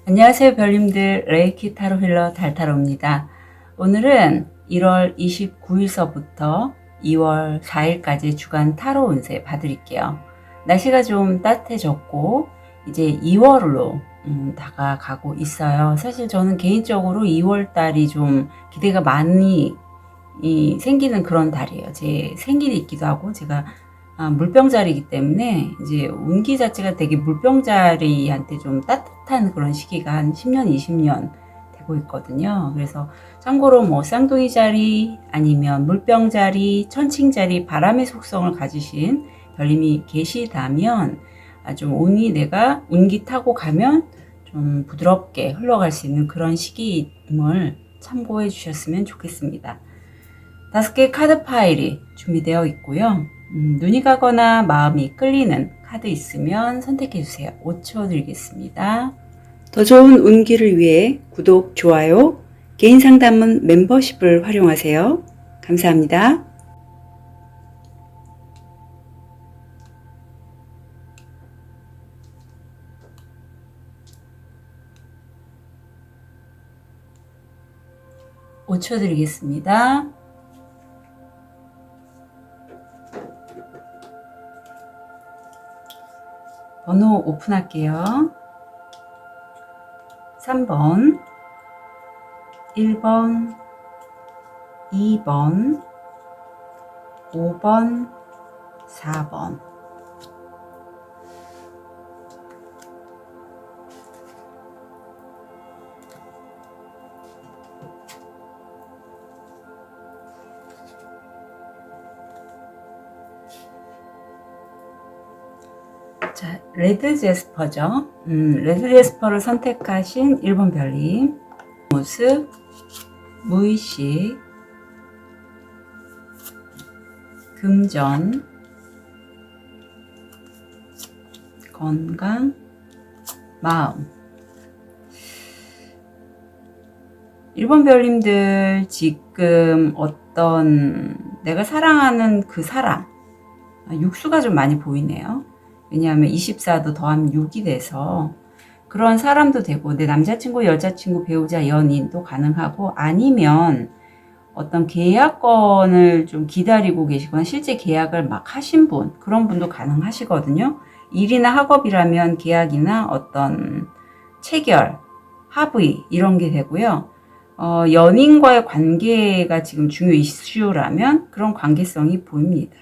안녕하세요 별님들, 레이키 타로 힐러 달타로입니다. 오늘은 1월 29일서부터 2월 4일까지 주간 타로 운세 봐드릴게요. 날씨가 좀 따뜻해졌고 이제 2월로 다가가고 있어요. 사실 저는 개인적으로 2월 달이 좀 기대가 많이 생기는 그런 달이에요. 제 생일이기도 하고 제가 물병자리이기 때문에 이제 운기 자체가 되게 물병자리한테 좀 따뜻한 그런 시기가 한 10년, 20년 되고 있거든요. 그래서 참고로 뭐 쌍둥이 자리 아니면 물병 자리, 천칭 자리, 바람의 속성을 가지신 별님이 계시다면 좀 운이 내가 운기 타고 가면 좀 부드럽게 흘러갈 수 있는 그런 시기임을 참고해 주셨으면 좋겠습니다. 5개의 카드 파일이 준비되어 있고요. 눈이 가거나 마음이 끌리는 카드 있으면 선택해 주세요. 5초 드리겠습니다. 더 좋은 운기를 위해 구독, 좋아요, 개인 상담은 멤버십을 활용하세요. 감사합니다. (5초) 드리겠습니다. 번호 오픈할게요. 3번, 1번, 2번, 5번, 4번. 자, 레드 제스퍼죠. 레드 제스퍼를 선택하신 1번 별님. 모습, 무의식, 금전, 건강, 마음. 1번 별님들 지금 어떤 내가 사랑하는 그 사람, 육수가 좀 많이 보이네요. 왜냐하면 24도 더하면 6이 돼서 그런 사람도 되고 내 남자친구, 여자친구, 배우자, 연인도 가능하고 아니면 어떤 계약건을 좀 기다리고 계시거나 실제 계약을 막 하신 분, 그런 분도 가능하시거든요. 일이나 학업이라면 계약이나 어떤 체결, 합의 이런 게 되고요. 연인과의 관계가 지금 중요 이슈라면 그런 관계성이 보입니다.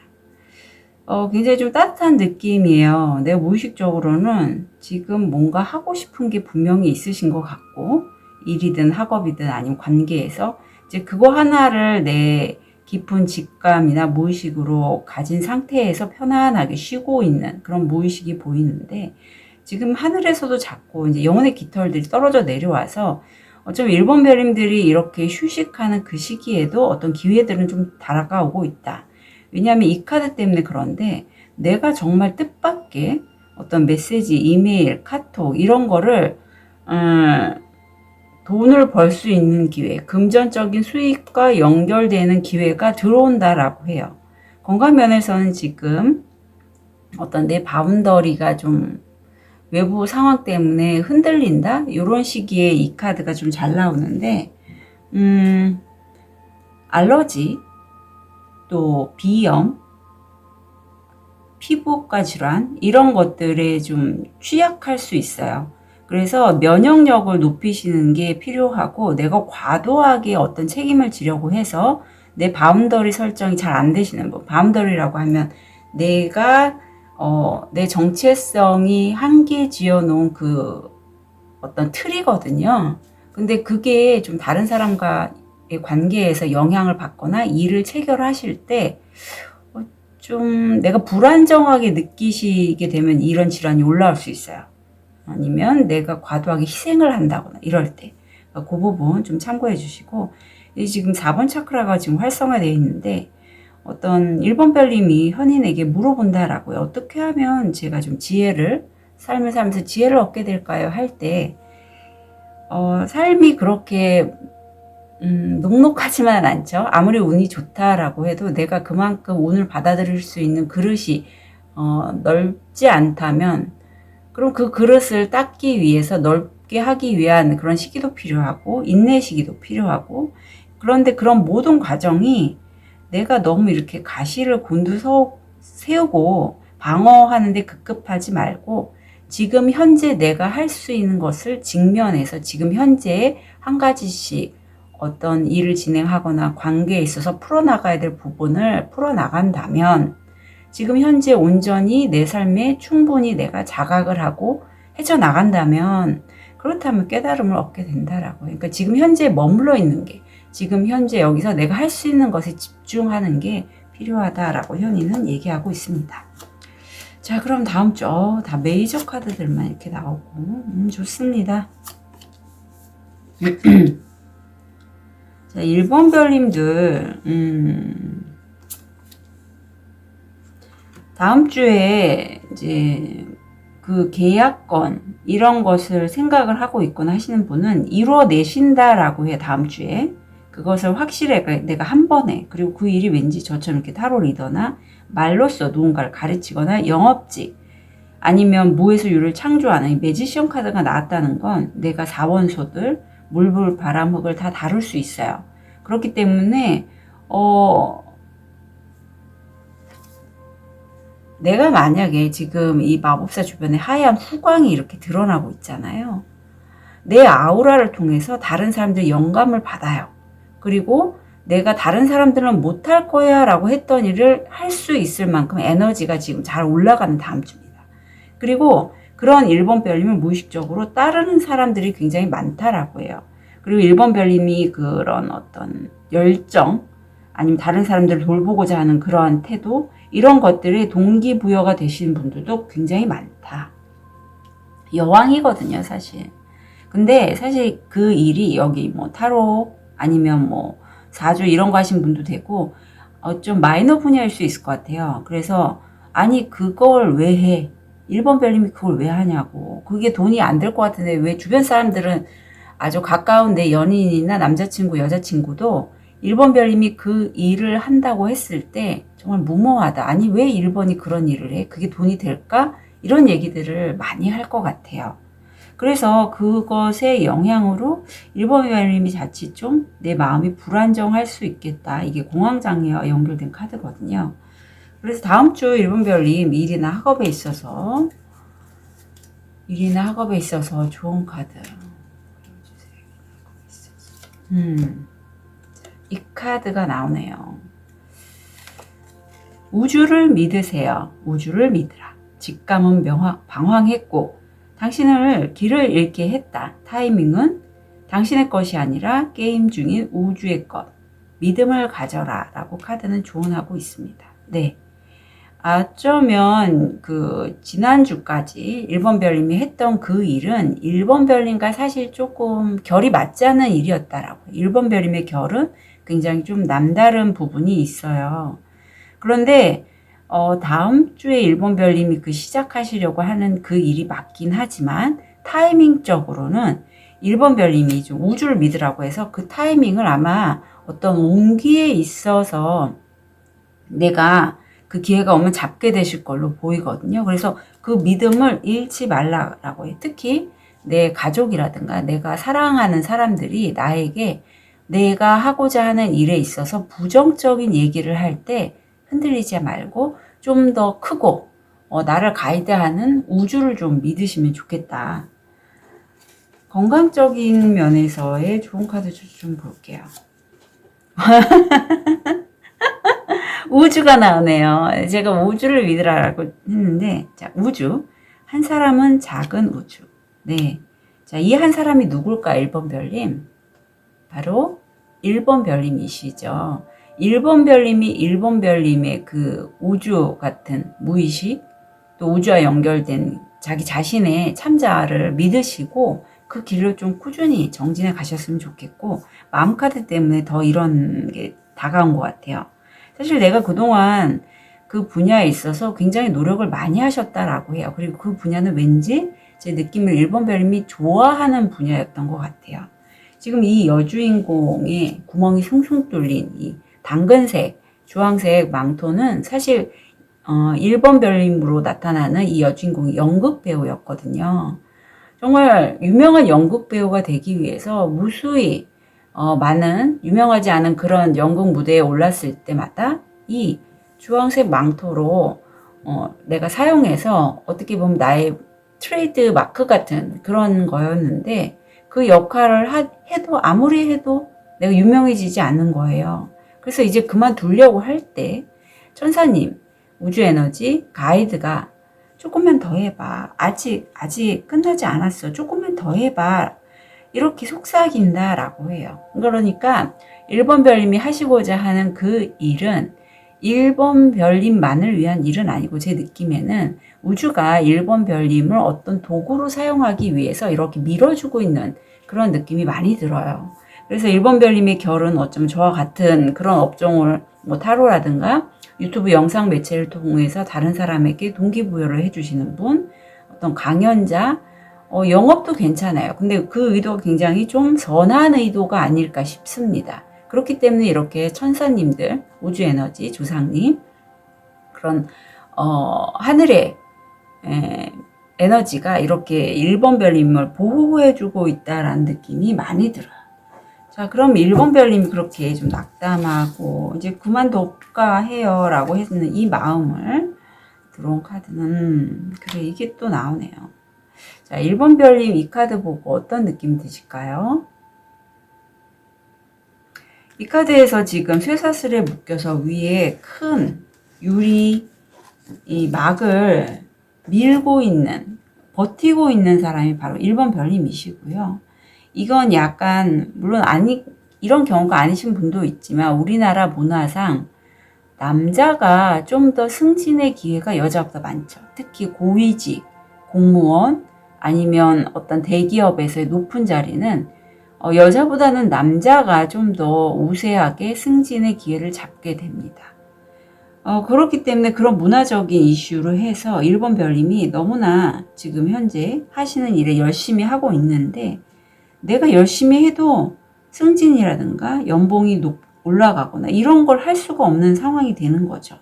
굉장히 좀 따뜻한 느낌이에요. 내가 무의식적으로는 지금 뭔가 하고 싶은 게 분명히 있으신 것 같고, 일이든 학업이든 아니면 관계에서 이제 그거 하나를 내 깊은 직감이나 무의식으로 가진 상태에서 편안하게 쉬고 있는 그런 무의식이 보이는데, 지금 하늘에서도 자꾸 이제 영혼의 깃털들이 떨어져 내려와서 어쩌면 일본 별님들이 이렇게 휴식하는 그 시기에도 어떤 기회들은 좀 다가오고 있다. 왜냐하면 이 카드 때문에 그런데 내가 정말 뜻밖의 어떤 메시지, 이메일, 카톡 이런 거를 돈을 벌 수 있는 기회, 금전적인 수익과 연결되는 기회가 들어온다라고 해요. 건강 면에서는 지금 어떤 내 바운더리가 좀 외부 상황 때문에 흔들린다? 이런 시기에 이 카드가 좀 잘 나오는데 알러지, 또 비염, 피부과 질환 이런 것들에 좀 취약할 수 있어요. 그래서 면역력을 높이시는 게 필요하고 내가 과도하게 어떤 책임을 지려고 해서 내 바운더리 설정이 잘 안 되시는 분, 바운더리라고 하면 내가 내 정체성이 한계 지어 놓은 그 어떤 틀이거든요. 근데 그게 좀 다른 사람과 관계에서 영향을 받거나 일을 체결하실 때 좀 내가 불안정하게 느끼시게 되면 이런 질환이 올라올 수 있어요. 아니면 내가 과도하게 희생을 한다거나 이럴 때 그 부분 좀 참고해 주시고, 지금 4번 차크라가 지금 활성화되어 있는데 어떤 1번 별님이 현인에게 물어본다라고요. 어떻게 하면 제가 좀 지혜를 삶을 살면서 지혜를 얻게 될까요? 할 때 삶이 그렇게 녹록하지만 않죠. 아무리 운이 좋다라고 해도 내가 그만큼 운을 받아들일 수 있는 그릇이 넓지 않다면, 그럼 그 그릇을 닦기 위해서 높게 하기 위한 그런 시기도 필요하고 인내 시기도 필요하고, 그런데 그런 모든 과정이 내가 너무 이렇게 가시를 곤두세우고 방어하는데 급급하지 말고 지금 현재 내가 할 수 있는 것을 직면해서 지금 현재에 한 가지씩 어떤 일을 진행하거나 관계에 있어서 풀어나가야 될 부분을 풀어나간다면 지금 현재 온전히 내 삶에 충분히 내가 자각을 하고 헤쳐나간다면 그렇다면 깨달음을 얻게 된다라고. 그러니까 지금 현재 머물러 있는 게, 지금 현재 여기서 내가 할 수 있는 것에 집중하는 게 필요하다라고 현이는 얘기하고 있습니다. 자, 그럼 다음 주 다 메이저 카드들만 이렇게 나오고 좋습니다. 자, 1번 별님들 다음 주에 이제 그 계약건 이런 것을 생각을 하고 있거나 하시는 분은 이루어내신다라고 해. 다음 주에 그것을 확실해. 내가 한 번에, 그리고 그 일이 왠지 저처럼 이렇게 타로 리더나 말로써 누군가를 가르치거나 영업직 아니면 무에서 유를 창조하는 매지션 카드가 나왔다는 건 내가 사원소들 물불 바람 흙을 다 다룰 수 있어요. 그렇기 때문에 내가 만약에 지금 이 마법사 주변에 하얀 후광이 이렇게 드러나고 있잖아요. 내 아우라를 통해서 다른 사람들이 영감을 받아요. 그리고 내가 다른 사람들은 못할 거야 라고 했던 일을 할 수 있을 만큼 에너지가 지금 잘 올라가는 다음 주입니다. 그리고 그런 1번 별님을 무의식적으로 따르는 사람들이 굉장히 많다라고 해요. 그리고 1번 별님이 그런 어떤 열정 아니면 다른 사람들을 돌보고자 하는 그러한 태도, 이런 것들이 동기부여가 되시는 분들도 굉장히 많다. 여왕이거든요, 사실. 근데 사실 그 일이 여기 뭐 타로 아니면 뭐 사주 이런 거 하신 분도 되고 좀 마이너 분야일 수 있을 것 같아요. 그래서 아니 그걸 왜 해? 1번 별님이 그걸 왜 하냐고. 그게 돈이 안 될 것 같은데 왜 주변 사람들은 아주 가까운 내 연인이나 남자친구, 여자친구도 1번 별님이 그 일을 한다고 했을 때 정말 무모하다. 아니 왜 1번이 그런 일을 해? 그게 돈이 될까? 이런 얘기들을 많이 할 것 같아요. 그래서 그것의 영향으로 1번 별님이 자칫 좀 내 마음이 불안정할 수 있겠다. 이게 공황장애와 연결된 카드거든요. 그래서 다음 주 1번 별님 일이나 학업에 있어서 좋은 카드. 이 카드가 나오네요. 우주를 믿으세요. 우주를 믿으라. 직감은 방황했고 당신을 길을 잃게 했다. 타이밍은 당신의 것이 아니라 게임 중인 우주의 것. 믿음을 가져라 라고 카드는 조언하고 있습니다. 네. 어쩌면 그 지난주까지 1번 별님이 했던 그 일은 1번 별님과 사실 조금 결이 맞지 않는 일이었다라고. 1번 별님의 결은 굉장히 좀 남다른 부분이 있어요. 그런데 다음 주에 1번 별님이 그 시작하시려고 하는 그 일이 맞긴 하지만 타이밍적으로는 1번 별님이 좀 우주를 믿으라고 해서 그 타이밍을 아마 어떤 온기에 있어서 내가 그 기회가 오면 잡게 되실 걸로 보이거든요. 그래서 그 믿음을 잃지 말라라고 해요. 특히 내 가족이라든가 내가 사랑하는 사람들이 나에게 내가 하고자 하는 일에 있어서 부정적인 얘기를 할 때 흔들리지 말고 좀 더 크고 나를 가이드하는 우주를 좀 믿으시면 좋겠다. 건강적인 면에서의 좋은 카드 좀 볼게요. 우주가 나오네요. 제가 우주를 믿으라고 했는데, 자, 우주. 한 사람은 작은 우주. 네. 자, 이 한 사람이 누굴까? 1번 별님. 바로 1번 별님이시죠. 1번 별님이 1번 별님의 그 우주 같은 무의식, 또 우주와 연결된 자기 자신의 참자를 믿으시고 그 길로 좀 꾸준히 정진해 가셨으면 좋겠고, 마음카드 때문에 더 이런 게 다가온 것 같아요. 사실 내가 그동안 그 분야에 있어서 굉장히 노력을 많이 하셨다라고 해요. 그리고 그 분야는 왠지 제 느낌을 1번 별님이 좋아하는 분야였던 것 같아요. 지금 이 여주인공의 구멍이 숭숭 뚫린 이 당근색, 주황색 망토는 사실 1번 별님으로 나타나는 이 여주인공이 연극 배우였거든요. 정말 유명한 연극 배우가 되기 위해서 무수히 많은 유명하지 않은 그런 연극 무대에 올랐을 때마다 이 주황색 망토로 내가 사용해서 어떻게 보면 나의 트레이드 마크 같은 그런 거였는데 그 역할을 해도 아무리 해도 내가 유명해지지 않는 거예요. 그래서 이제 그만두려고 할 때 천사님, 우주에너지, 가이드가 조금만 더 해봐. 아직 끝나지 않았어. 조금만 더 해봐. 이렇게 속삭인다라고 해요. 그러니까 1번 별님이 하시고자 하는 그 일은 1번 별님만을 위한 일은 아니고 제 느낌에는 우주가 1번 별님을 어떤 도구로 사용하기 위해서 이렇게 밀어주고 있는 그런 느낌이 많이 들어요. 그래서 1번 별님의 결은 어쩌면 저와 같은 그런 업종을 뭐 타로라든가 유튜브 영상 매체를 통해서 다른 사람에게 동기부여를 해주시는 분, 어떤 강연자, 영업도 괜찮아요. 근데 그 의도가 굉장히 좀 선한 의도가 아닐까 싶습니다. 그렇기 때문에 이렇게 천사님들, 우주에너지, 조상님, 그런 하늘의 에너지가 이렇게 1번 별님을 보호해주고 있다라는 느낌이 많이 들어요. 자, 그럼 1번 별님이 그렇게 좀 낙담하고 이제 그만둘까 해요 라고 했는 이 마음을 들어온 카드는 그래 이게 또 나오네요. 자, 1번 별님 이 카드 보고 어떤 느낌이 드실까요? 이 카드에서 지금 쇠사슬에 묶여서 위에 큰 유리 이 막을 밀고 있는, 버티고 있는 사람이 바로 1번 별님이시고요. 이건 약간 물론 이런 경우가 아니신 분도 있지만 우리나라 문화상 남자가 좀 더 승진의 기회가 여자보다 많죠. 특히 고위직, 공무원 아니면 어떤 대기업에서의 높은 자리는 여자보다는 남자가 좀 더 우세하게 승진의 기회를 잡게 됩니다. 그렇기 때문에 그런 문화적인 이슈로 해서 1번 별님이 너무나 지금 현재 하시는 일에 열심히 하고 있는데 내가 열심히 해도 승진이라든가 연봉이 올라가거나 이런 걸 할 수가 없는 상황이 되는 거죠.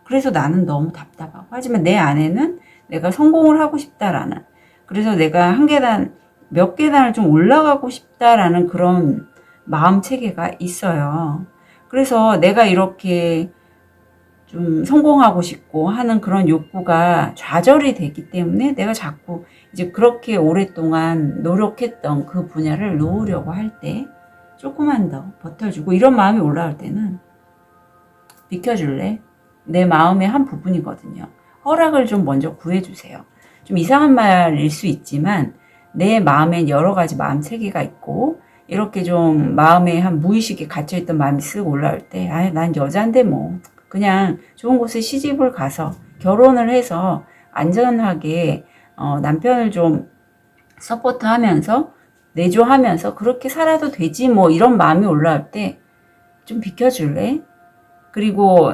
그래서 나는 너무 답답하고 하지만 내 안에는 내가 성공을 하고 싶다라는 그래서 내가 몇 계단을 좀 올라가고 싶다라는 그런 마음 체계가 있어요. 그래서 내가 이렇게 좀 성공하고 싶고 하는 그런 욕구가 좌절이 되기 때문에 내가 자꾸 이제 그렇게 오랫동안 노력했던 그 분야를 놓으려고 할 때 조금만 더 버텨주고 이런 마음이 올라올 때는 비켜줄래? 내 마음의 한 부분이거든요. 허락을 좀 먼저 구해주세요. 좀 이상한 말일 수 있지만 내 마음엔 여러 가지 마음 체계가 있고 이렇게 좀 마음에 한 무의식에 갇혀있던 마음이 쓱 올라올 때 난 여잔데 뭐 그냥 좋은 곳에 시집을 가서 결혼을 해서 안전하게 남편을 좀 서포트하면서 내조하면서 그렇게 살아도 되지 뭐 이런 마음이 올라올 때 좀 비켜줄래? 그리고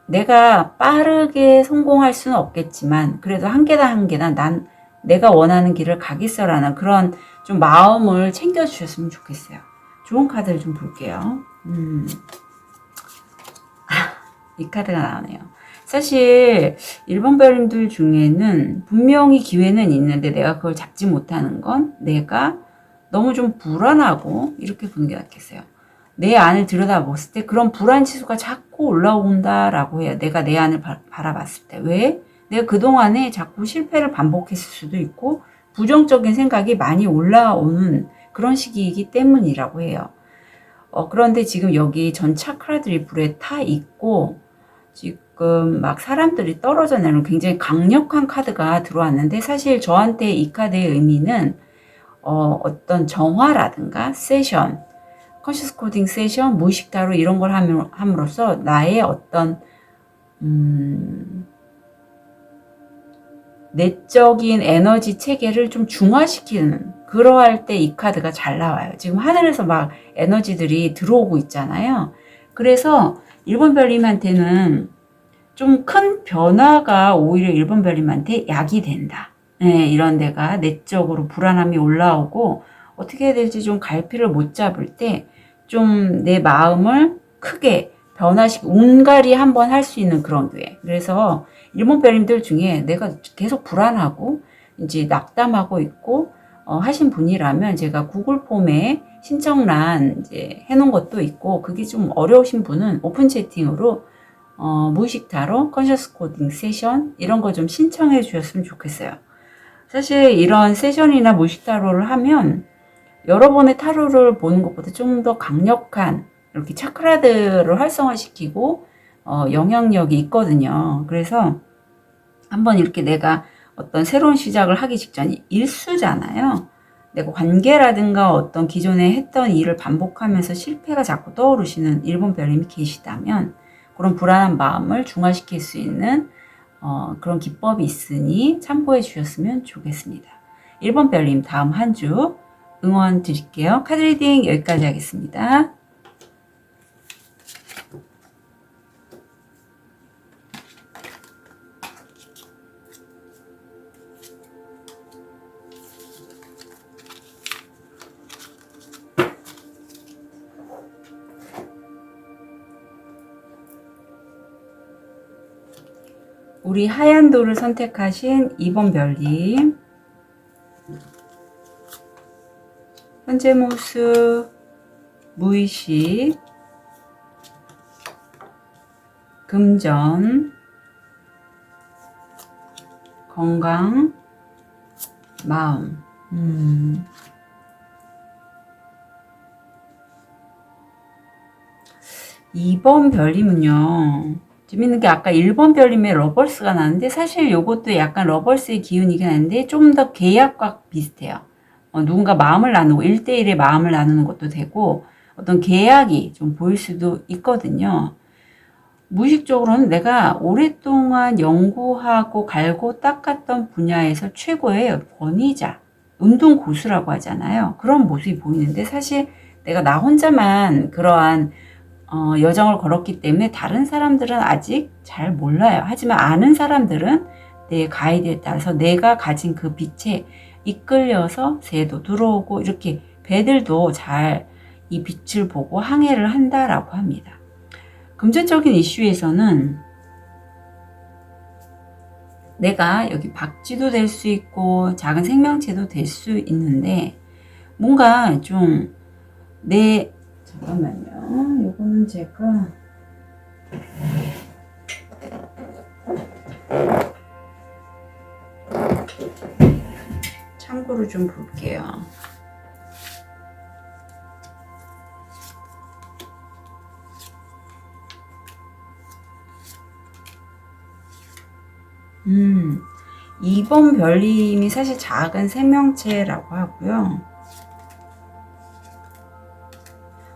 내가 빠르게 성공할 수는 없겠지만 그래도 한 계단 한 계단 난 내가 원하는 길을 가겠어라는 그런 좀 마음을 챙겨주셨으면 좋겠어요. 좋은 카드를 좀 볼게요. 이 카드가 나오네요. 사실 1번 별님들 중에는 분명히 기회는 있는데 내가 그걸 잡지 못하는 건 내가 너무 좀 불안하고 이렇게 보는 게 낫겠어요. 내 안을 들여다봤을 때 그런 불안 지수가 자꾸 올라온다라고 해요. 내가 내 안을 바라봤을 때. 왜? 내가 그동안에 자꾸 실패를 반복했을 수도 있고 부정적인 생각이 많이 올라오는 그런 시기이기 때문이라고 해요. 그런데 지금 여기 전 차크라들이 불에 타 있고 지금 막 사람들이 떨어져 내는 굉장히 강력한 카드가 들어왔는데 사실 저한테 이 카드의 의미는 어떤 정화라든가 세션, 컨셔스 코딩 세션, 무의식 타로 이런 걸 함으로써 나의 어떤 내적인 에너지 체계를 좀 중화시키는 그러할 때 이 카드가 잘 나와요. 지금 하늘에서 막 에너지들이 들어오고 있잖아요. 그래서 1번 별님한테는 좀 큰 변화가 오히려 1번 별님한테 약이 된다. 네, 이런 데가 내적으로 불안함이 올라오고 어떻게 해야 될지 좀 갈피를 못 잡을 때 좀 내 마음을 크게 변화시키고 운갈이 한번 할 수 있는 그런 기회. 그래서 1번 별님들 중에 내가 계속 불안하고 이제 낙담하고 있고 하신 분이라면 제가 구글 폼에 신청란 이제 해놓은 것도 있고, 그게 좀 어려우신 분은 오픈 채팅으로 무의식 타로, 컨셔스 코딩 세션 이런 거 좀 신청해 주셨으면 좋겠어요. 사실 이런 세션이나 무의식 타로를 하면 여러 번의 타로를 보는 것보다 좀 더 강력한 이렇게 차크라들을 활성화시키고 영향력이 있거든요. 그래서 한번 이렇게 내가 어떤 새로운 시작을 하기 직전 일수잖아요. 내가 관계라든가 어떤 기존에 했던 일을 반복하면서 실패가 자꾸 떠오르시는 1번 별님이 계시다면 그런 불안한 마음을 중화시킬 수 있는 그런 기법이 있으니 참고해 주셨으면 좋겠습니다. 1번 별님 다음 한 주 응원 드릴게요. 카드 리딩 여기까지 하겠습니다. 우리 하얀 돌을 선택하신 2번 별님, 현재 모습, 무의식, 금전, 건강, 마음. 2번 별님은요, 재밌는 게 아까 1번 별님의 러벌스가 나는데 사실 요것도 약간 러벌스의 기운이긴 한데 좀 더 계약과 비슷해요. 누군가 마음을 나누고 1대1의 마음을 나누는 것도 되고 어떤 계약이 좀 보일 수도 있거든요. 무의식적으로는 내가 오랫동안 연구하고 갈고 닦았던 분야에서 최고의 권위자, 운동 고수라고 하잖아요. 그런 모습이 보이는데 사실 내가 나 혼자만 그러한 여정을 걸었기 때문에 다른 사람들은 아직 잘 몰라요. 하지만 아는 사람들은 내 가이드에 따라서 내가 가진 그 빛에 이끌려서 새도 들어오고 이렇게 배들도 잘 이 빛을 보고 항해를 한다라고 합니다. 금전적인 이슈에서는 내가 여기 박쥐도 될 수 있고 작은 생명체도 될 수 있는데 뭔가 좀 잠깐만요. 요거는 제가 참고로 좀 볼게요. 음, 2번 별님이 사실 작은 생명체라고 하고요.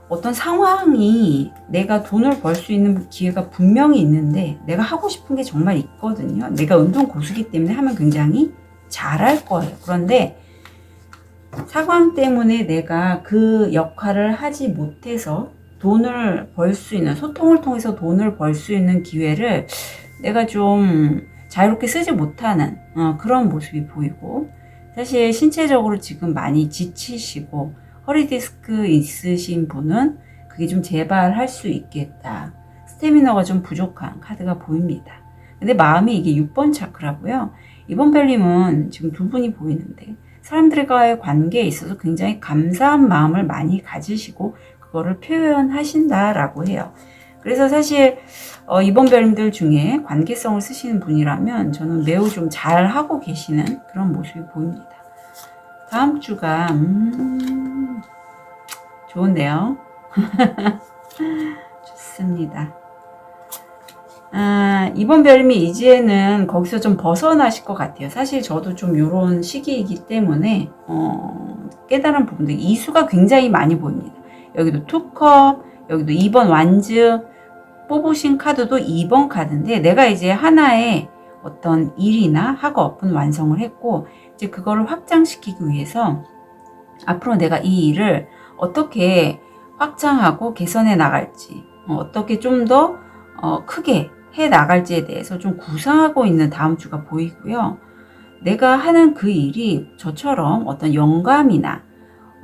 어떤 상황이 내가 돈을 벌 수 있는 기회가 분명히 있는데 내가 하고 싶은 게 정말 있거든요. 내가 운동 고수기 때문에 하면 굉장히 잘할 거예요. 그런데 상황 때문에 내가 그 역할을 하지 못해서 돈을 벌 수 있는, 소통을 통해서 돈을 벌 수 있는 기회를 내가 좀 자유롭게 쓰지 못하는 그런 모습이 보이고, 사실 신체적으로 지금 많이 지치시고 허리 디스크 있으신 분은 그게 좀 재발할 수 있겠다. 스태미너가 좀 부족한 카드가 보입니다. 근데 마음이 이게 6번 차크라고요. 2번 별님은 지금 두 분이 보이는데 사람들과의 관계에 있어서 굉장히 감사한 마음을 많이 가지시고 그거를 표현하신다라고 해요. 그래서 사실 이번 별님들 중에 관계성을 쓰시는 분이라면 저는 매우 좀 잘하고 계시는 그런 모습이 보입니다. 다음 주가 좋은데요. 좋습니다. 이번 별님이 이제는 거기서 좀 벗어나실 것 같아요. 사실 저도 좀 이런 시기이기 때문에 깨달은 부분들, 이수가 굉장히 많이 보입니다. 여기도 투컵, 여기도 2번 완즈, 뽑으신 카드도 2번 카드인데 내가 이제 하나의 어떤 일이나 학업은 완성을 했고 이제 그거를 확장시키기 위해서 앞으로 내가 이 일을 어떻게 확장하고 개선해 나갈지, 어떻게 좀 더 크게 해 나갈지에 대해서 좀 구상하고 있는 다음 주가 보이고요. 내가 하는 그 일이 저처럼 어떤 영감이나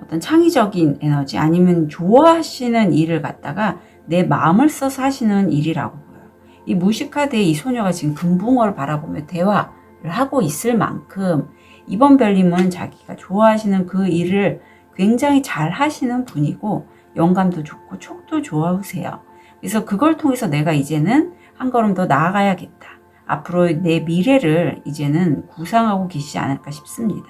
어떤 창의적인 에너지 아니면 좋아하시는 일을 갖다가 내 마음을 써서 하시는 일이라고 보여요. 이 무의식 카드의 이 소녀가 지금 금붕어를 바라보며 대화를 하고 있을 만큼 2번 별님은 자기가 좋아하시는 그 일을 굉장히 잘 하시는 분이고 영감도 좋고 촉도 좋으세요. 그래서 그걸 통해서 내가 이제는 한 걸음 더 나아가야겠다. 앞으로 내 미래를 이제는 구상하고 계시지 않을까 싶습니다.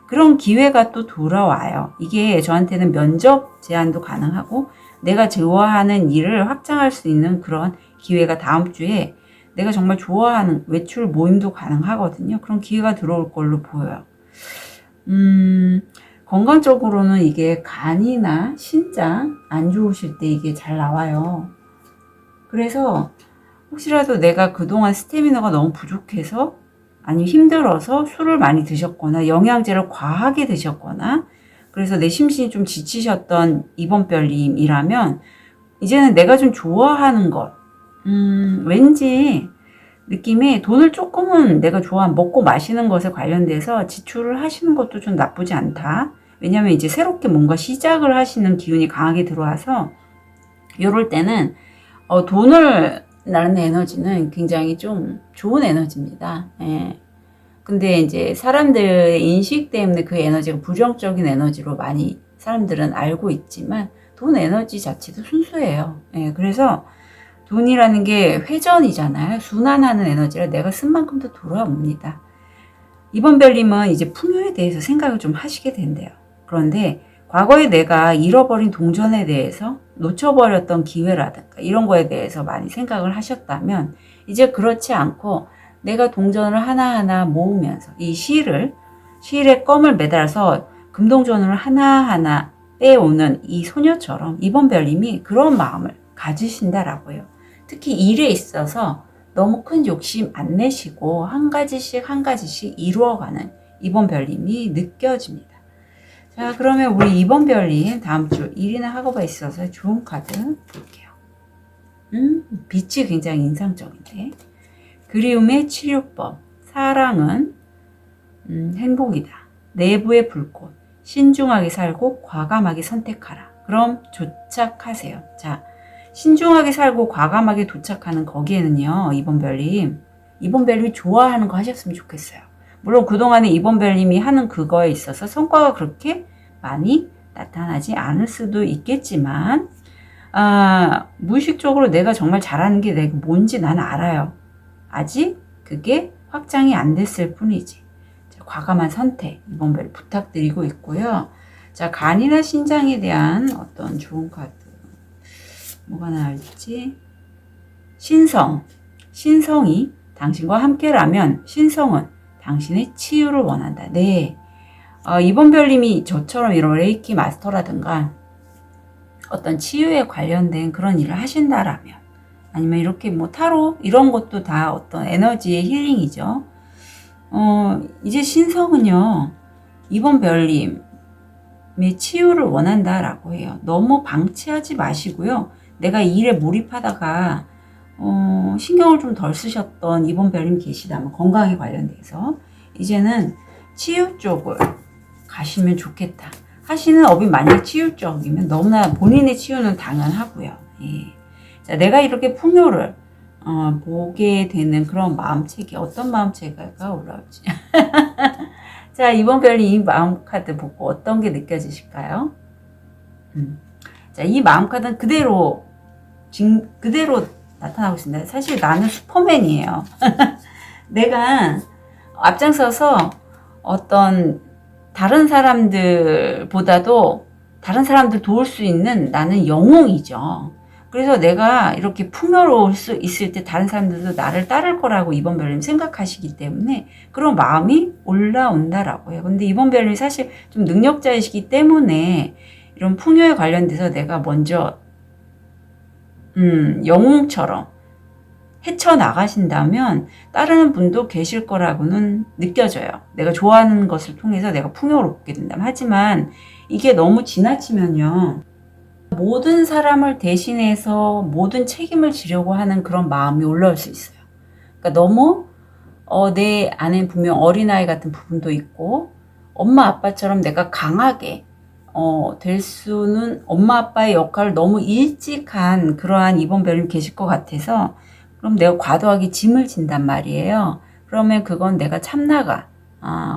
그런 기회가 또 돌아와요. 이게 저한테는 면접 제안도 가능하고 내가 좋아하는 일을 확장할 수 있는 그런 기회가 다음 주에 내가 정말 좋아하는 외출 모임도 가능하거든요. 그런 기회가 들어올 걸로 보여요. 건강적으로는 이게 간이나 신장 안 좋으실 때 이게 잘 나와요. 그래서 혹시라도 내가 그동안 스태미너가 너무 부족해서 아니면 힘들어서 술을 많이 드셨거나 영양제를 과하게 드셨거나 그래서 내 심신이 좀 지치셨던 2번 별님이라면 이제는 내가 좀 좋아하는 것 왠지 느낌에 돈을 조금은 내가 좋아하는 먹고 마시는 것에 관련돼서 지출을 하시는 것도 좀 나쁘지 않다. 왜냐면 이제 새롭게 뭔가 시작을 하시는 기운이 강하게 들어와서 이럴 때는 돈을 나는 에너지는 굉장히 좀 좋은 에너지입니다. 예. 근데 이제 사람들의 인식 때문에 그 에너지가 부정적인 에너지로 많이 사람들은 알고 있지만 돈 에너지 자체도 순수해요. 예. 그래서 돈이라는 게 회전이잖아요. 순환하는 에너지라 내가 쓴 만큼 더 돌아옵니다. 이번 별님은 이제 풍요에 대해서 생각을 좀 하시게 된대요. 그런데 과거에 내가 잃어버린 동전에 대해서 놓쳐버렸던 기회라든가 이런 거에 대해서 많이 생각을 하셨다면 이제 그렇지 않고 내가 동전을 하나하나 모으면서 이 실에 껌을 매달아서 금동전을 하나하나 빼오는 이 소녀처럼 이번 별님이 그런 마음을 가지신다라고 해요. 특히 일에 있어서 너무 큰 욕심 안 내시고 한 가지씩 이루어가는 이번 별님이 느껴집니다. 자, 그러면 우리 2번 별님 다음 주 일이나 학업에 있어서 좋은 카드 볼게요. 빛이 굉장히 인상적인데 그리움의 치료법, 사랑은 행복이다. 내부의 불꽃, 신중하게 살고 과감하게 선택하라. 그럼 도착하세요. 자, 신중하게 살고 과감하게 도착하는 거기에는요. 이번 별님이 좋아하는 거 하셨으면 좋겠어요. 물론 그동안에 이번 별님이 하는 그거에 있어서 성과가 그렇게 많이 나타나지 않을 수도 있겠지만 무의식적으로 내가 정말 잘하는 게 내가 뭔지 난 알아요. 아직 그게 확장이 안 됐을 뿐이지. 자, 과감한 선택 이번 별 부탁드리고 있고요. 자, 간이나 신장에 대한 어떤 좋은 카드 뭐가 나올지. 신성이 당신과 함께라면 신성은 당신의 치유를 원한다. 네. 이번 별님이 저처럼 이런 레이키 마스터라든가 어떤 치유에 관련된 그런 일을 하신다라면 아니면 이렇게 뭐 타로 이런 것도 다 어떤 에너지의 힐링이죠. 이제 신성은요. 이번 별님의 치유를 원한다라고 해요. 너무 방치하지 마시고요. 내가 일에 몰입하다가 신경을 좀 덜 쓰셨던 이번 별님 계시다면 건강에 관련돼서 이제는 치유 쪽을 가시면 좋겠다. 하시는 업이 만약 치유 쪽이면 너무나 본인의 치유는 당연하고요. 예. 자, 내가 이렇게 풍요를 보게 되는 그런 마음체계 어떤 마음체계가 올라올지. 자, 이번 별님 이 마음 카드 보고 어떤 게 느껴지실까요? 자, 이 마음 카드는 그대로 나타나고 있습니다. 사실 나는 슈퍼맨이에요. 내가 앞장서서 어떤 다른 사람들보다도 다른 사람들 도울 수 있는 나는 영웅이죠. 그래서 내가 이렇게 풍요로울 수 있을 때 다른 사람들도 나를 따를 거라고 이번 별님 생각하시기 때문에 그런 마음이 올라온다라고 해요. 근데 이번 별님이 사실 좀 능력자이시기 때문에 이런 풍요에 관련돼서 내가 먼저 영웅처럼 헤쳐나가신다면 따르는 분도 계실 거라고는 느껴져요. 내가 좋아하는 것을 통해서 내가 풍요롭게 된다면. 하지만 이게 너무 지나치면요. 모든 사람을 대신해서 모든 책임을 지려고 하는 그런 마음이 올라올 수 있어요. 그러니까 너무 내 안에 분명 어린아이 같은 부분도 있고 엄마 아빠처럼 내가 강하게 될 수는 엄마 아빠의 역할을 너무 일찍 한 그러한 이번 별님 계실 것 같아서 그럼 내가 과도하게 짐을 진단 말이에요. 그러면 그건 내가 참나가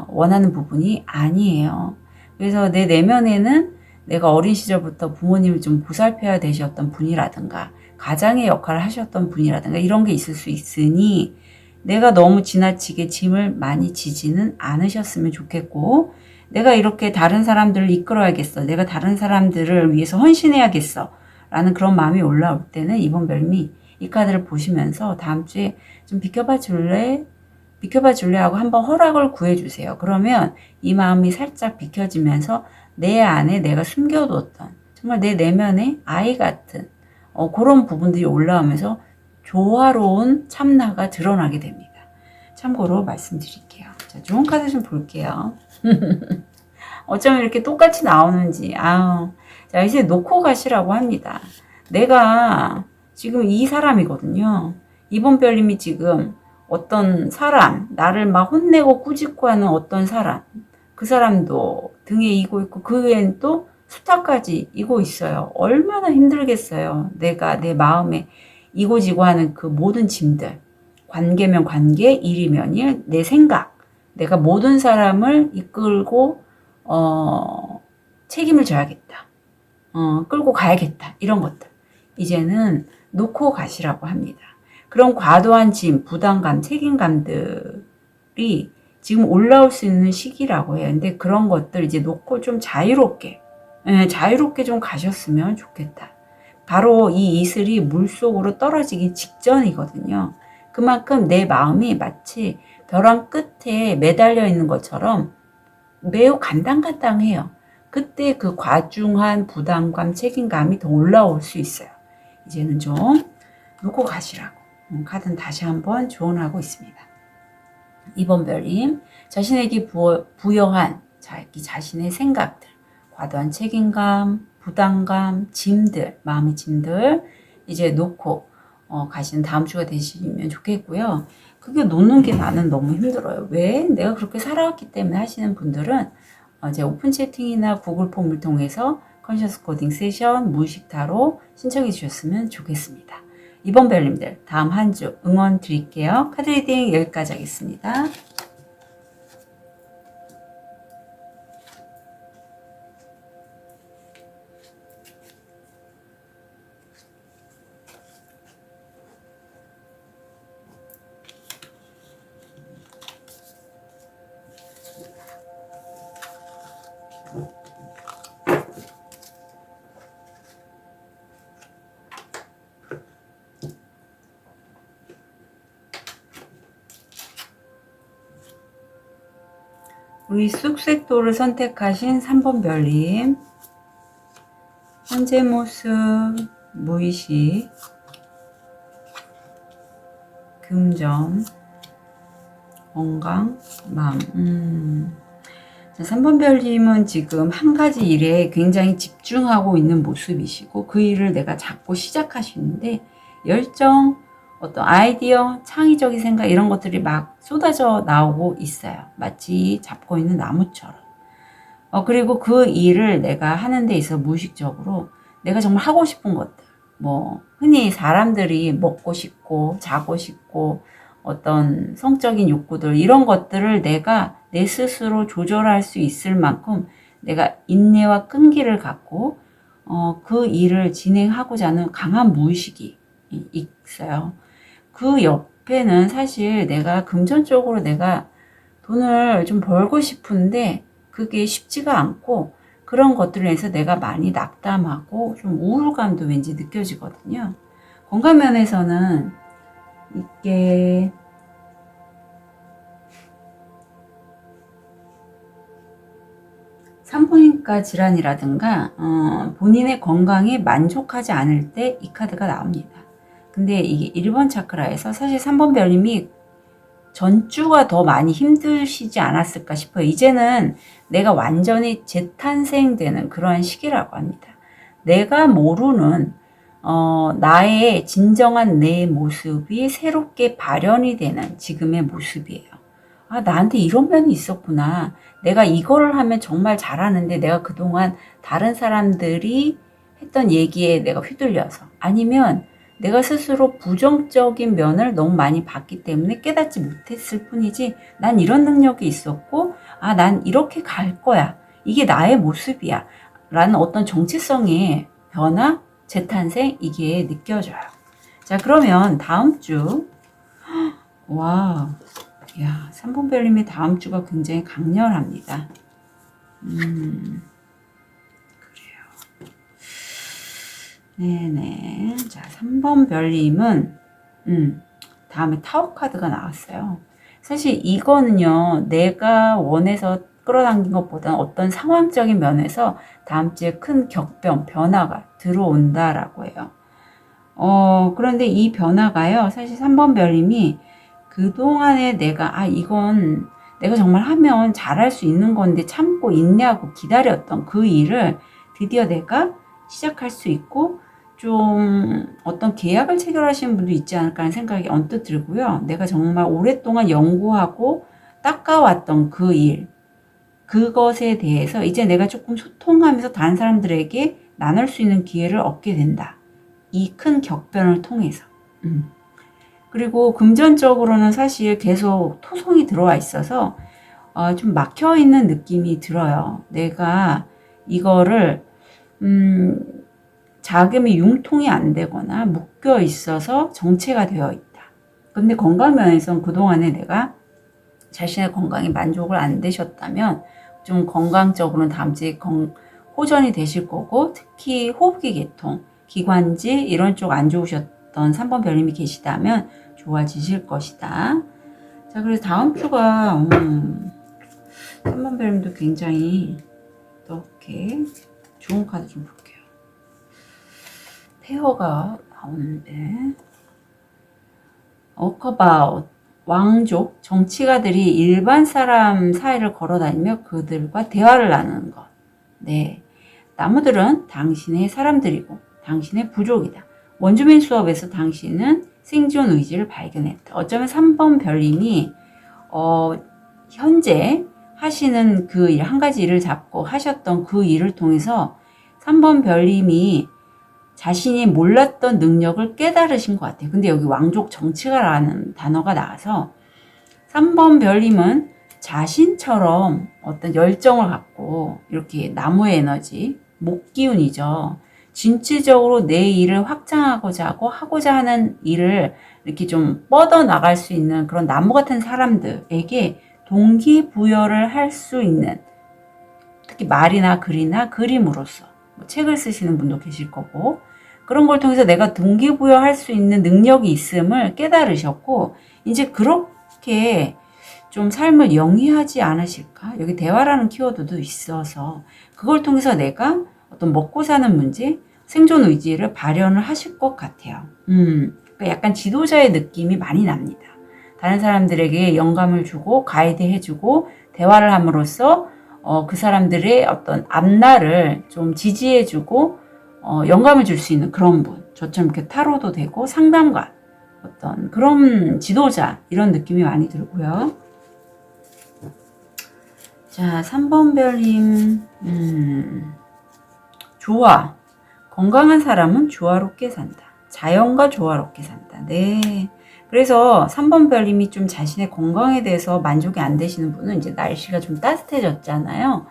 원하는 부분이 아니에요. 그래서 내 내면에는 내가 어린 시절부터 부모님을 좀 보살펴야 되셨던 분이라든가 가장의 역할을 하셨던 분이라든가 이런 게 있을 수 있으니 내가 너무 지나치게 짐을 많이 지지는 않으셨으면 좋겠고, 내가 이렇게 다른 사람들을 이끌어야겠어, 내가 다른 사람들을 위해서 헌신해야겠어 라는 그런 마음이 올라올 때는 이번 별님이 이 카드를 보시면서 다음 주에 좀 비켜봐 줄래 하고 한번 허락을 구해주세요. 그러면 이 마음이 살짝 비켜지면서 내 안에 내가 숨겨뒀던 정말 내 내면의 아이 같은 그런 부분들이 올라오면서 조화로운 참나가 드러나게 됩니다. 참고로 말씀드릴게요. 자, 좋은 카드 좀 볼게요. 어쩜 이렇게 똑같이 나오는지. 자, 이제 놓고 가시라고 합니다. 내가 지금 이 사람이거든요. 이번 별님이 지금 어떤 사람, 나를 막 혼내고 꾸짖고 하는 어떤 사람, 그 사람도 등에 이고 있고 그 외엔 또 수타까지 이고 있어요. 얼마나 힘들겠어요. 내가 내 마음에 이고지고 하는 그 모든 짐들, 관계면 관계, 일이면 일, 내 생각, 내가 모든 사람을 이끌고 책임을 져야겠다, 끌고 가야겠다, 이런 것들 이제는 놓고 가시라고 합니다. 그런 과도한 짐, 부담감, 책임감들이 지금 올라올 수 있는 시기라고 해요. 근데 그런 것들 이제 놓고 좀 자유롭게 좀 가셨으면 좋겠다. 바로 이 이슬이 물속으로 떨어지기 직전이거든요. 그만큼 내 마음이 마치 벼랑 끝에 매달려 있는 것처럼 매우 간당간당해요. 그때 그 과중한 부담감, 책임감이 더 올라올 수 있어요. 이제는 좀 놓고 가시라고 카드는 다시 한번 조언하고 있습니다. 이번 별님, 자신에게 부여한 자기 자신의 생각들, 과도한 책임감, 부담감, 짐들, 마음의 짐들 이제 놓고 가시는 다음 주가 되시면 좋겠고요. 그게 놓는 게 나는 너무 힘들어요. 왜? 내가 그렇게 살아왔기 때문에 하시는 분들은 제 오픈 채팅이나 구글 폼을 통해서 컨셔스 코딩 세션, 무의식 타로 신청해 주셨으면 좋겠습니다. 이번 별님들 다음 한 주 응원 드릴게요. 카드 리딩 여기까지 하겠습니다. 우리 쑥색도를 선택하신 3번 별님, 현재 모습, 무의식, 금전, 건강, 마음. 3번 별님은 지금 한 가지 일에 굉장히 집중하고 있는 모습이시고 그 일을 내가 자꾸 시작하시는데 열정, 어떤 아이디어, 창의적인 생각 이런 것들이 막 쏟아져 나오고 있어요. 마치 잡고 있는 나무처럼. 그리고 그 일을 내가 하는 데 있어 무의식적으로 내가 정말 하고 싶은 것들, 뭐 흔히 사람들이 먹고 싶고 자고 싶고 어떤 성적인 욕구들 이런 것들을 내가 내 스스로 조절할 수 있을 만큼 내가 인내와 끈기를 갖고 그 일을 진행하고자 하는 강한 무의식이 있어요. 그 옆에는 사실 내가 금전적으로 내가 돈을 좀 벌고 싶은데 그게 쉽지가 않고 그런 것들을 해서 내가 많이 낙담하고 좀 우울감도 왠지 느껴지거든요. 건강 면에서는 이게 산부인과 질환이라든가 본인의 건강에 만족하지 않을 때 이 카드가 나옵니다. 근데 이게 1번 차크라에서 사실 3번 별님이 전주가 더 많이 힘드시지 않았을까 싶어요. 이제는 내가 완전히 재탄생되는 그러한 시기라고 합니다. 내가 모르는 나의 진정한 내 모습이 새롭게 발현이 되는 지금의 모습이에요. 나한테 이런 면이 있었구나. 내가 이거를 하면 정말 잘하는데 내가 그동안 다른 사람들이 했던 얘기에 내가 휘둘려서 아니면 내가 스스로 부정적인 면을 너무 많이 봤기 때문에 깨닫지 못했을 뿐이지, 난 이런 능력이 있었고, 아, 난 이렇게 갈 거야. 이게 나의 모습이야. 라는 어떤 정체성의 변화, 재탄생, 이게 느껴져요. 자, 그러면 다음 주, 와, 야, 3번 별님의 다음 주가 굉장히 강렬합니다. 그래요. 네네. 자, 3번 별님은, 다음에 타워 카드가 나왔어요. 사실 이거는요, 내가 원해서 끌어당긴 것보다는 어떤 상황적인 면에서 다음 주에 큰 격변, 변화가 들어온다라고 해요. 그런데 이 변화가요, 사실 3번 별님이 그동안에 내가, 이건 내가 정말 하면 잘할 수 있는 건데 참고 인내하고 기다렸던 그 일을 드디어 내가 시작할 수 있고, 좀 어떤 계약을 체결하시는 분도 있지 않을까 하는 생각이 언뜻 들고요. 내가 정말 오랫동안 연구하고 닦아왔던 그 일, 그것에 대해서 이제 내가 조금 소통하면서 다른 사람들에게 나눌 수 있는 기회를 얻게 된다. 이 큰 격변을 통해서. 그리고 금전적으로는 사실 계속 토성이 들어와 있어서 좀 막혀 있는 느낌이 들어요. 내가 이거를 자금이 융통이 안 되거나 묶여 있어서 정체가 되어 있다. 근데 건강 면에서는 그동안에 내가 자신의 건강에 만족을 안 되셨다면 좀 건강적으로는 다음 주에 호전이 되실 거고, 특히 호흡기 계통, 기관지 이런 쪽 안 좋으셨던 3번 별님이 계시다면 좋아지실 것이다. 자, 그래서 다음 주가 3번 별님도 굉장히 이렇게 좋은 카드 좀 볼게요. 페어가 나오는데, 워커바웃, 왕족, 정치가들이 일반 사람 사이를 걸어다니며 그들과 대화를 나누는 것. 네, 나무들은 당신의 사람들이고 당신의 부족이다. 원주민 수업에서 당신은 생존 의지를 발견했다. 어쩌면 3번 별님이 현재 하시는 그 일, 한 가지 일을 잡고 하셨던 그 일을 통해서 3번 별님이 자신이 몰랐던 능력을 깨달으신 것 같아요. 근데 여기 왕족 정치가라는 단어가 나와서 3번 별님은 자신처럼 어떤 열정을 갖고 이렇게 나무의 에너지, 목기운이죠. 진취적으로 내 일을 확장하고자 하고자 하는 일을 이렇게 좀 뻗어 나갈 수 있는 그런 나무 같은 사람들에게 동기부여를 할 수 있는, 특히 말이나 글이나 그림으로써 책을 쓰시는 분도 계실 거고, 그런 걸 통해서 내가 동기부여할 수 있는 능력이 있음을 깨달으셨고, 이제 그렇게 좀 삶을 영위하지 않으실까? 여기 대화라는 키워드도 있어서 그걸 통해서 내가 어떤 먹고 사는 문제, 생존 의지를 발현을 하실 것 같아요. 그러니까 약간 지도자의 느낌이 많이 납니다. 다른 사람들에게 영감을 주고 가이드 해주고 대화를 함으로써 그 사람들의 어떤 앞날을 좀 지지해주고 영감을 줄 수 있는 그런 분. 저처럼 이렇게 타로도 되고 상담가, 어떤 그런 지도자, 이런 느낌이 많이 들고요. 자, 3번 별님, 조화. 건강한 사람은 조화롭게 산다. 자연과 조화롭게 산다. 네. 그래서 3번 별님이 좀 자신의 건강에 대해서 만족이 안 되시는 분은, 이제 날씨가 좀 따뜻해졌잖아요.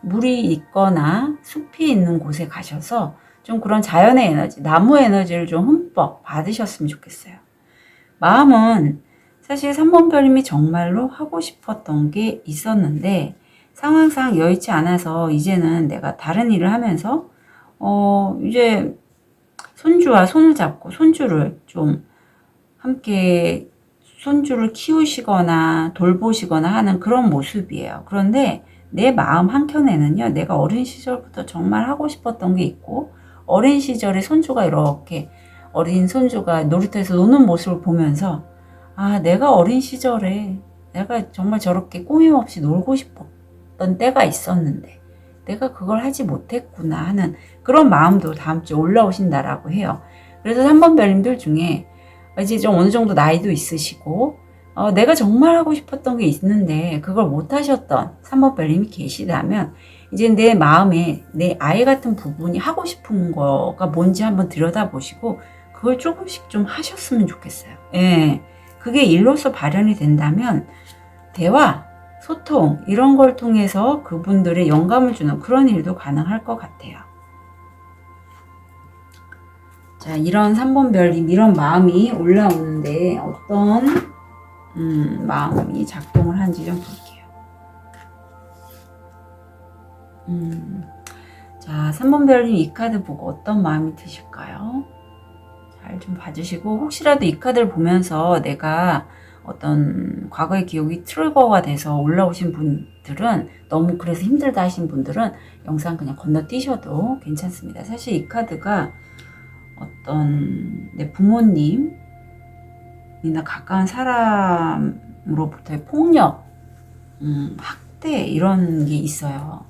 물이 있거나 숲이 있는 곳에 가셔서 좀 그런 자연의 에너지, 나무 에너지를 좀 흠뻑 받으셨으면 좋겠어요. 마음은 사실 3번 별님이 정말로 하고 싶었던 게 있었는데 상황상 여의치 않아서 이제는 내가 다른 일을 하면서 이제 손주와 손을 잡고 손주를 좀 함께 손주를 키우시거나 돌보시거나 하는 그런 모습이에요. 그런데 내 마음 한켠에는요, 내가 어린 시절부터 정말 하고 싶었던 게 있고, 어린 시절에 손주가 이렇게, 어린 손주가 놀이터에서 노는 모습을 보면서, 내가 어린 시절에 내가 정말 저렇게 꾸밈없이 놀고 싶었던 때가 있었는데 내가 그걸 하지 못했구나 하는 그런 마음도 다음 주에 올라오신다라고 해요. 그래서 3번 별님들 중에 이제 좀 어느 정도 나이도 있으시고 내가 정말 하고 싶었던 게 있는데 그걸 못 하셨던 3번 별님이 계시다면, 이제 내 마음에 내 아이 같은 부분이 하고 싶은 거가 뭔지 한번 들여다보시고 그걸 조금씩 좀 하셨으면 좋겠어요. 예. 그게 일로서 발현이 된다면 대화, 소통 이런 걸 통해서 그분들의 영감을 주는 그런 일도 가능할 것 같아요. 자, 이런 3번 별님 이런 마음이 올라오는데 어떤 마음이 작동을 하는지 좀 볼게요. 자, 3번 별님 이 카드 보고 어떤 마음이 드실까요? 잘 좀 봐주시고, 혹시라도 이 카드를 보면서 내가 어떤 과거의 기억이 트리거가 돼서 올라오신 분들은, 너무 그래서 힘들다 하신 분들은 영상 그냥 건너뛰셔도 괜찮습니다. 사실 이 카드가 어떤 내 부모님이나 가까운 사람으로부터의 폭력, 학대 이런 게 있어요.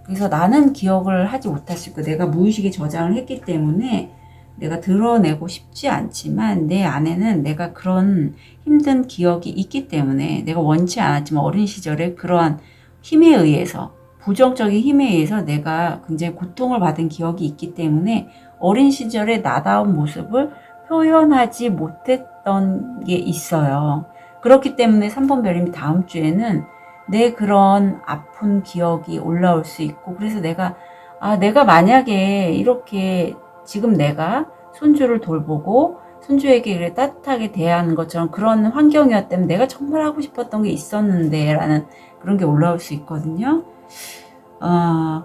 그래서 나는 기억을 하지 못하시고 내가 무의식에 저장을 했기 때문에 내가 드러내고 싶지 않지만 내 안에는 내가 그런 힘든 기억이 있기 때문에 내가 원치 않았지만 어린 시절에 그러한 힘에 의해서, 부정적인 힘에 의해서 내가 굉장히 고통을 받은 기억이 있기 때문에 어린 시절의 나다운 모습을 표현하지 못했던 게 있어요. 그렇기 때문에 3번 별님이 다음 주에는 내 그런 아픈 기억이 올라올 수 있고, 그래서 내가 만약에 이렇게 지금 내가 손주를 돌보고 손주에게 그래 따뜻하게 대하는 것처럼 그런 환경이었다면 내가 정말 하고 싶었던 게 있었는데 라는 그런 게 올라올 수 있거든요.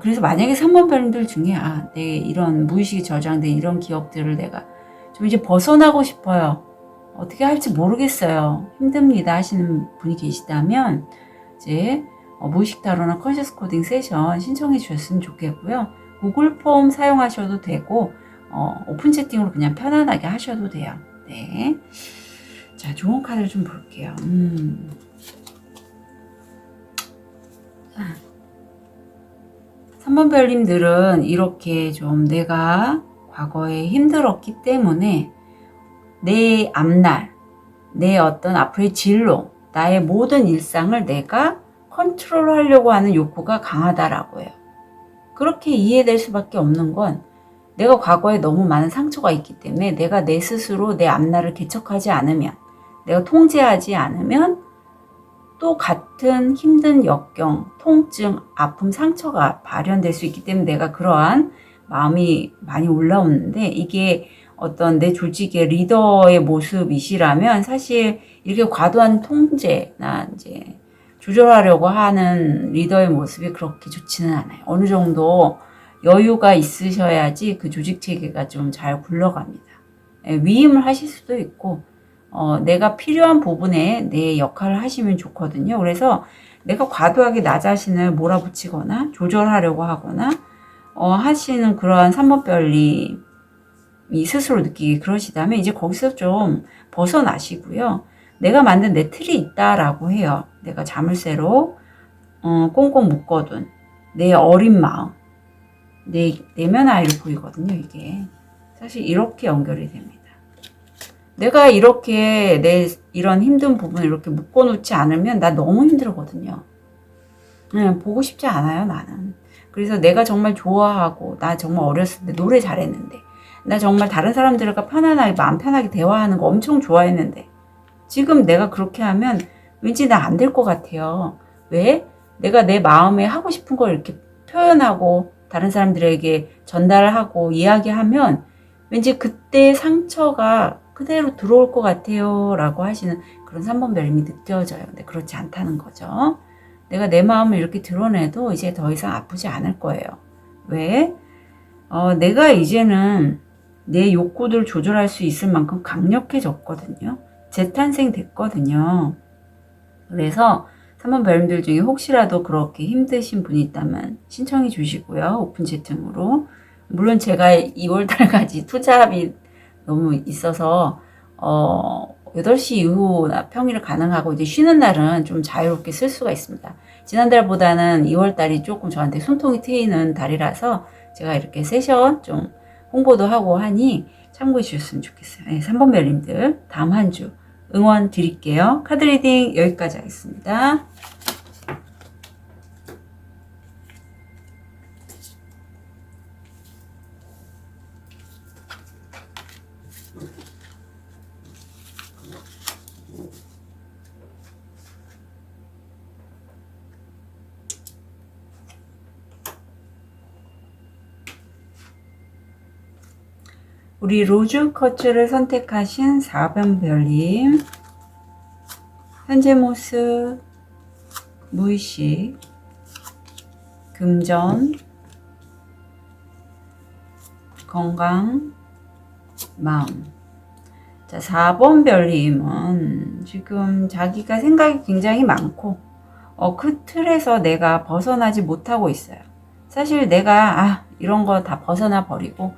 그래서 만약에 3번 별님들 중에 내 이런 무의식이 저장된 이런 기억들을 내가 좀 이제 벗어나고 싶어요. 어떻게 할지 모르겠어요. 힘듭니다 하시는 분이 계시다면 이제 무의식 타로나 컨셔스 코딩 세션 신청해 주셨으면 좋겠고요. 구글 폼 사용하셔도 되고 오픈 채팅으로 그냥 편안하게 하셔도 돼요. 네. 자, 좋은 카드를 좀 볼게요. 3번 별님들은 이렇게 좀 내가 과거에 힘들었기 때문에 내 앞날, 내 어떤 앞으로의 진로, 나의 모든 일상을 내가 컨트롤하려고 하는 욕구가 강하다라고 해요. 그렇게 이해될 수밖에 없는 건 내가 과거에 너무 많은 상처가 있기 때문에 내가 내 스스로 내 앞날을 개척하지 않으면, 내가 통제하지 않으면 또 같은 힘든 역경, 통증, 아픔, 상처가 발현될 수 있기 때문에 내가 그러한 마음이 많이 올라오는데, 이게 어떤 내 조직의 리더의 모습이시라면 사실 이렇게 과도한 통제나 이제 조절하려고 하는 리더의 모습이 그렇게 좋지는 않아요. 어느 정도 여유가 있으셔야지 그 조직 체계가 좀 잘 굴러갑니다. 위임을 하실 수도 있고, 내가 필요한 부분에 내 역할을 하시면 좋거든요. 그래서 내가 과도하게 나 자신을 몰아붙이거나 조절하려고 하거나 하시는 그러한 3번 별님이 스스로 느끼기 그러시다면 이제 거기서 좀 벗어나시고요. 내가 만든 내 틀이 있다라고 해요. 내가 자물쇠로 꽁꽁 묶어둔 내 어린 마음, 내 내면 아이를 보이거든요. 이게 사실 이렇게 연결이 됩니다. 내가 이렇게 내 이런 힘든 부분을 이렇게 묶어놓지 않으면 나 너무 힘들거든요. 보고 싶지 않아요, 나는. 그래서 내가 정말 좋아하고, 나 정말 어렸을 때 노래 잘했는데, 나 정말 다른 사람들과 편안하게, 마음 편하게 대화하는 거 엄청 좋아했는데, 지금 내가 그렇게 하면 왠지 나 안 될 것 같아요. 왜? 내가 내 마음에 하고 싶은 걸 이렇게 표현하고, 다른 사람들에게 전달하고, 이야기하면 왠지 그때 상처가 그대로 들어올 것 같아요 라고 하시는 그런 3번 별님이 느껴져요. 근데 그렇지 않다는 거죠. 내가 내 마음을 이렇게 드러내도 이제 더 이상 아프지 않을 거예요. 왜? 내가 이제는 내 욕구들을 조절할 수 있을 만큼 강력해졌거든요. 재탄생 됐거든요. 그래서 3번 별님들 중에 혹시라도 그렇게 힘드신 분이 있다면 신청해 주시고요. 오픈 채팅으로. 물론 제가 2월달까지 투잡이 너무 있어서 8시 이후 평일 가능하고 이제 쉬는 날은 좀 자유롭게 쓸 수가 있습니다. 지난달보다는 2월달이 조금 저한테 숨통이 트이는 달이라서 제가 이렇게 세션 좀 홍보도 하고 하니 참고해 주셨으면 좋겠어요. 네, 3번 별님들 다음 한 주 응원 드릴게요. 카드 리딩 여기까지 하겠습니다. 우리 로즈 커츠를 선택하신 4번 별님, 현재 모습, 무의식, 금전, 건강, 마음. 자, 4번 별님은 지금 자기가 생각이 굉장히 많고 그 틀에서 내가 벗어나지 못하고 있어요. 사실 내가 이런 거 다 벗어나 버리고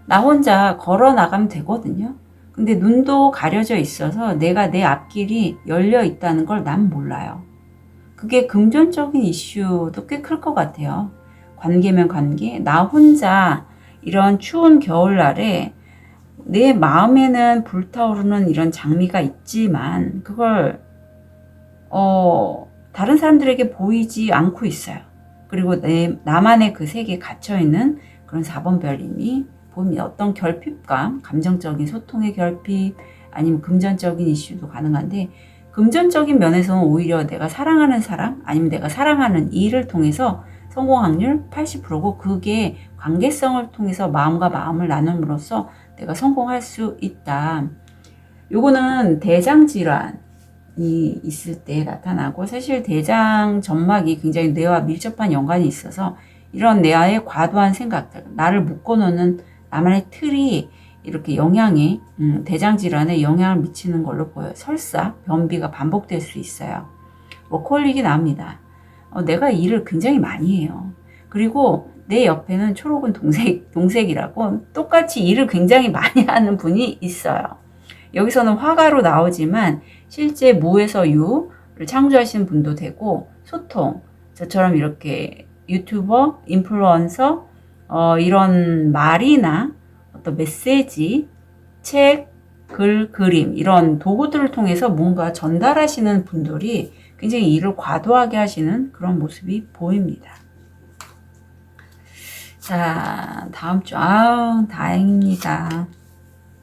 나 혼자 걸어 나가면 되거든요. 근데 눈도 가려져 있어서 내가 내 앞길이 열려 있다는 걸 난 몰라요. 그게 금전적인 이슈도 꽤 클 것 같아요. 관계면 관계, 나 혼자 이런 추운 겨울날에 내 마음에는 불타오르는 이런 장미가 있지만 그걸 다른 사람들에게 보이지 않고 있어요. 그리고 나만의 그 세계에 갇혀있는 그런 4번 별님이 보면 어떤 결핍감, 감정적인 소통의 결핍, 아니면 금전적인 이슈도 가능한데, 금전적인 면에서는 오히려 내가 사랑하는 사람, 아니면 내가 사랑하는 일을 통해서 성공 확률 80%고, 그게 관계성을 통해서 마음과 마음을 나눔으로써 내가 성공할 수 있다. 요거는 대장 질환이 있을 때 나타나고, 사실 대장 점막이 굉장히 뇌와 밀접한 연관이 있어서 이런 뇌의 과도한 생각들, 나를 묶어놓는 나만의 틀이 이렇게 영향이 대장 질환에 영향을 미치는 걸로 보여요. 설사, 변비가 반복될 수 있어요. 워커홀릭이 나옵니다. 내가 일을 굉장히 많이 해요. 그리고 내 옆에는 초록은 동색이라고 똑같이 일을 굉장히 많이 하는 분이 있어요. 여기서는 화가로 나오지만 실제 무에서 유를 창조하시는 분도 되고, 소통, 저처럼 이렇게 유튜버, 인플루언서, 이런 말이나 어떤 메시지, 책, 글, 그림 이런 도구들을 통해서 뭔가 전달하시는 분들이 굉장히 일을 과도하게 하시는 그런 모습이 보입니다. 자, 다음 주. 다행입니다.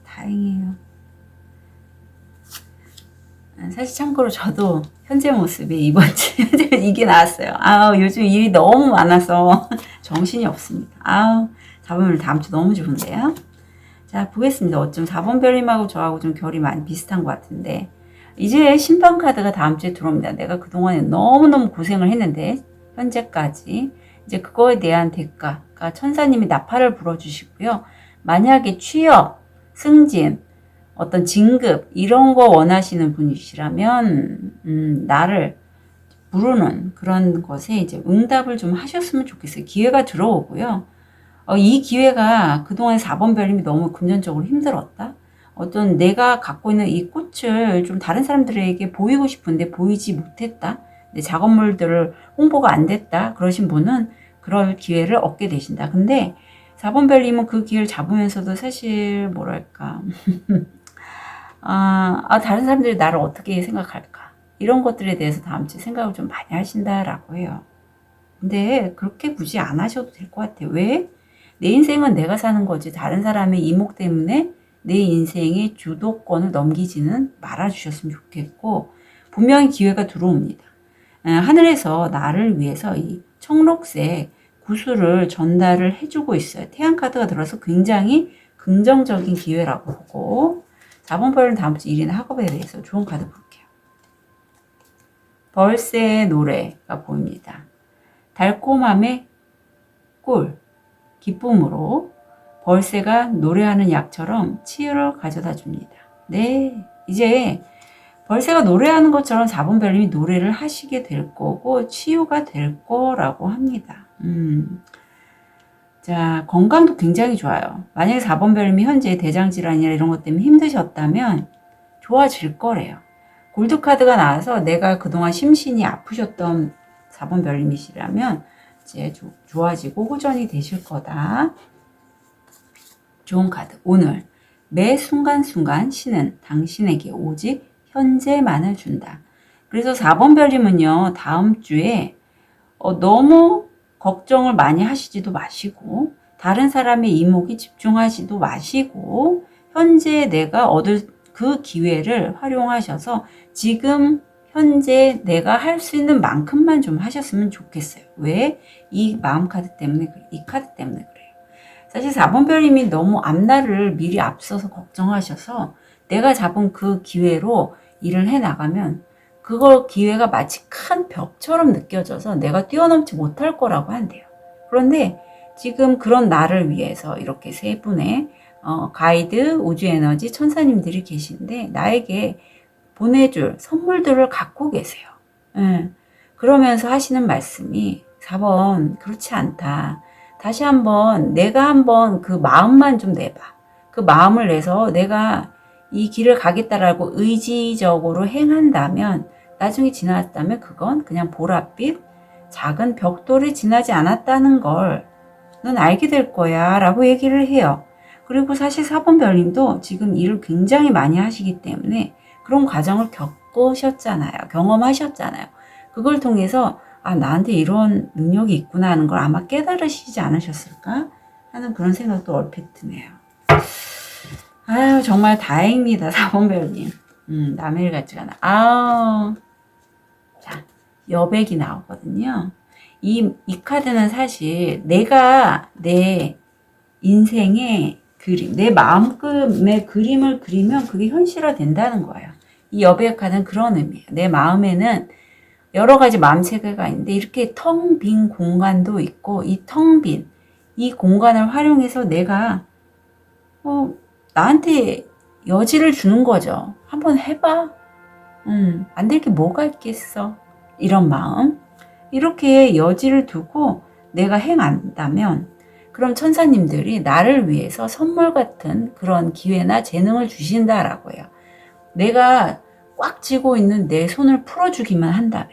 다행이에요. 사실 참고로 저도 현재 모습이 이번 주 이게 나왔어요. 요즘 일이 너무 많아서 정신이 없습니다. 4번 별님 다음 주 너무 좋은데요. 자, 보겠습니다. 어쩜 4번 별님하고 저하고 좀 결이 많이 비슷한 것 같은데, 이제 심판 카드가 다음 주에 들어옵니다. 내가 그동안에 너무너무 고생을 했는데 현재까지 이제 그거에 대한 대가가 천사님이 나팔을 불어주시고요. 만약에 취업, 승진, 어떤 진급 이런 거 원하시는 분이시라면 나를 부르는 그런 것에 이제 응답을 좀 하셨으면 좋겠어요. 기회가 들어오고요. 이 기회가 그동안 4번 별님이 너무 금전적으로 힘들었다. 어떤 내가 갖고 있는 이 꽃을 좀 다른 사람들에게 보이고 싶은데 보이지 못했다. 내 작업물들을 홍보가 안 됐다. 그러신 분은 그럴 기회를 얻게 되신다. 근데 4번 별님은 그 기회를 잡으면서도 사실 뭐랄까 다른 사람들이 나를 어떻게 생각할까? 이런 것들에 대해서 다음 주에 생각을 좀 많이 하신다라고 해요. 근데 그렇게 굳이 안 하셔도 될 것 같아요. 왜? 내 인생은 내가 사는 거지 다른 사람의 이목 때문에 내 인생의 주도권을 넘기지는 말아주셨으면 좋겠고, 분명히 기회가 들어옵니다. 하늘에서 나를 위해서 이 청록색 구슬을 전달을 해주고 있어요. 태양 카드가 들어서 굉장히 긍정적인 기회라고 보고, 4번 별은 다음 주 일이나 학업에 대해서 좋은 카드 볼게요. 벌새의 노래가 보입니다. 달콤함의 꿀, 기쁨으로 벌새가 노래하는 약처럼 치유를 가져다 줍니다. 네, 이제 벌새가 노래하는 것처럼 4번 별님이 노래를 하시게 될 거고 치유가 될 거라고 합니다. 자, 건강도 굉장히 좋아요. 만약에 4번 별님이 현재 대장질환이나 이런 것 때문에 힘드셨다면 좋아질 거래요. 골드카드가 나와서 내가 그동안 심신이 아프셨던 4번 별님이시라면 이제 좋아지고 호전이 되실 거다. 좋은 카드. 오늘 매 순간순간 신은 당신에게 오직 현재만을 준다. 그래서 4번 별님은요, 다음 주에 너무 걱정을 많이 하시지도 마시고 다른 사람의 이목에 집중하지도 마시고 현재 내가 얻을 그 기회를 활용하셔서 지금 현재 내가 할 수 있는 만큼만 좀 하셨으면 좋겠어요. 왜? 이 마음 카드 때문에, 이 카드 때문에 그래요. 사실 4번 별님이 너무 앞날을 미리 앞서서 걱정하셔서 내가 잡은 그 기회로 일을 해 나가면 그걸 기회가 마치 큰 벽처럼 느껴져서 내가 뛰어넘지 못할 거라고 한대요. 그런데 지금 그런 나를 위해서 이렇게 세 분의 가이드, 우주에너지, 천사님들이 계신데 나에게 보내줄 선물들을 갖고 계세요. 예. 그러면서 하시는 말씀이 4번 그렇지 않다. 다시 한번 내가 한번 그 마음만 좀 내봐. 그 마음을 내서 내가 이 길을 가겠다라고 의지적으로 행한다면 나중에 지났다면 그건 그냥 보랏빛 작은 벽돌이 지나지 않았다는 걸 넌 알게 될 거야 라고 얘기를 해요. 그리고 사실 4번 별님도 지금 일을 굉장히 많이 하시기 때문에 그런 과정을 겪으셨잖아요. 경험하셨잖아요. 그걸 통해서 아, 나한테 이런 능력이 있구나 하는 걸 아마 깨달으시지 않으셨을까 하는 그런 생각도 얼핏 드네요. 아유, 정말 다행입니다. 4번 별님. 남의 일 같지가 않아. 아우. 자, 여백이 나오거든요. 이 카드는 사실 내가 내 인생의 그림, 내 마음의 그림을 그리면 그게 현실화 된다는 거예요. 이 여백 카드는 그런 의미예요. 내 마음에는 여러 가지 마음 세계가 있는데 이렇게 텅 빈 공간도 있고 이 텅 빈 이 공간을 활용해서 내가 나한테 여지를 주는 거죠. 한번 해봐. 안 될 게 뭐가 있겠어. 이런 마음. 이렇게 여지를 두고 내가 행한다면 그럼 천사님들이 나를 위해서 선물 같은 그런 기회나 재능을 주신다라고 해요. 내가 꽉 쥐고 있는 내 손을 풀어주기만 한다면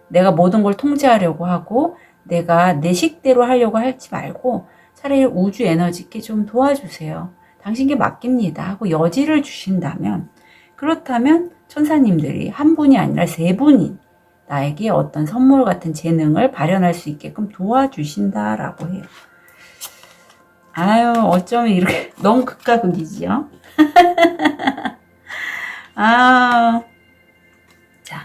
내가 모든 걸 통제하려고 하고 내가 내 식대로 하려고 하지 말고 차라리 우주 에너지께 좀 도와주세요. 당신께 맡깁니다 하고 여지를 주신다면 그렇다면 천사님들이 한 분이 아니라 세 분이 나에게 어떤 선물 같은 재능을 발현할 수 있게끔 도와주신다라고 해요. 아유, 어쩌면 이렇게 너무 극과 극이지요. 아, 자,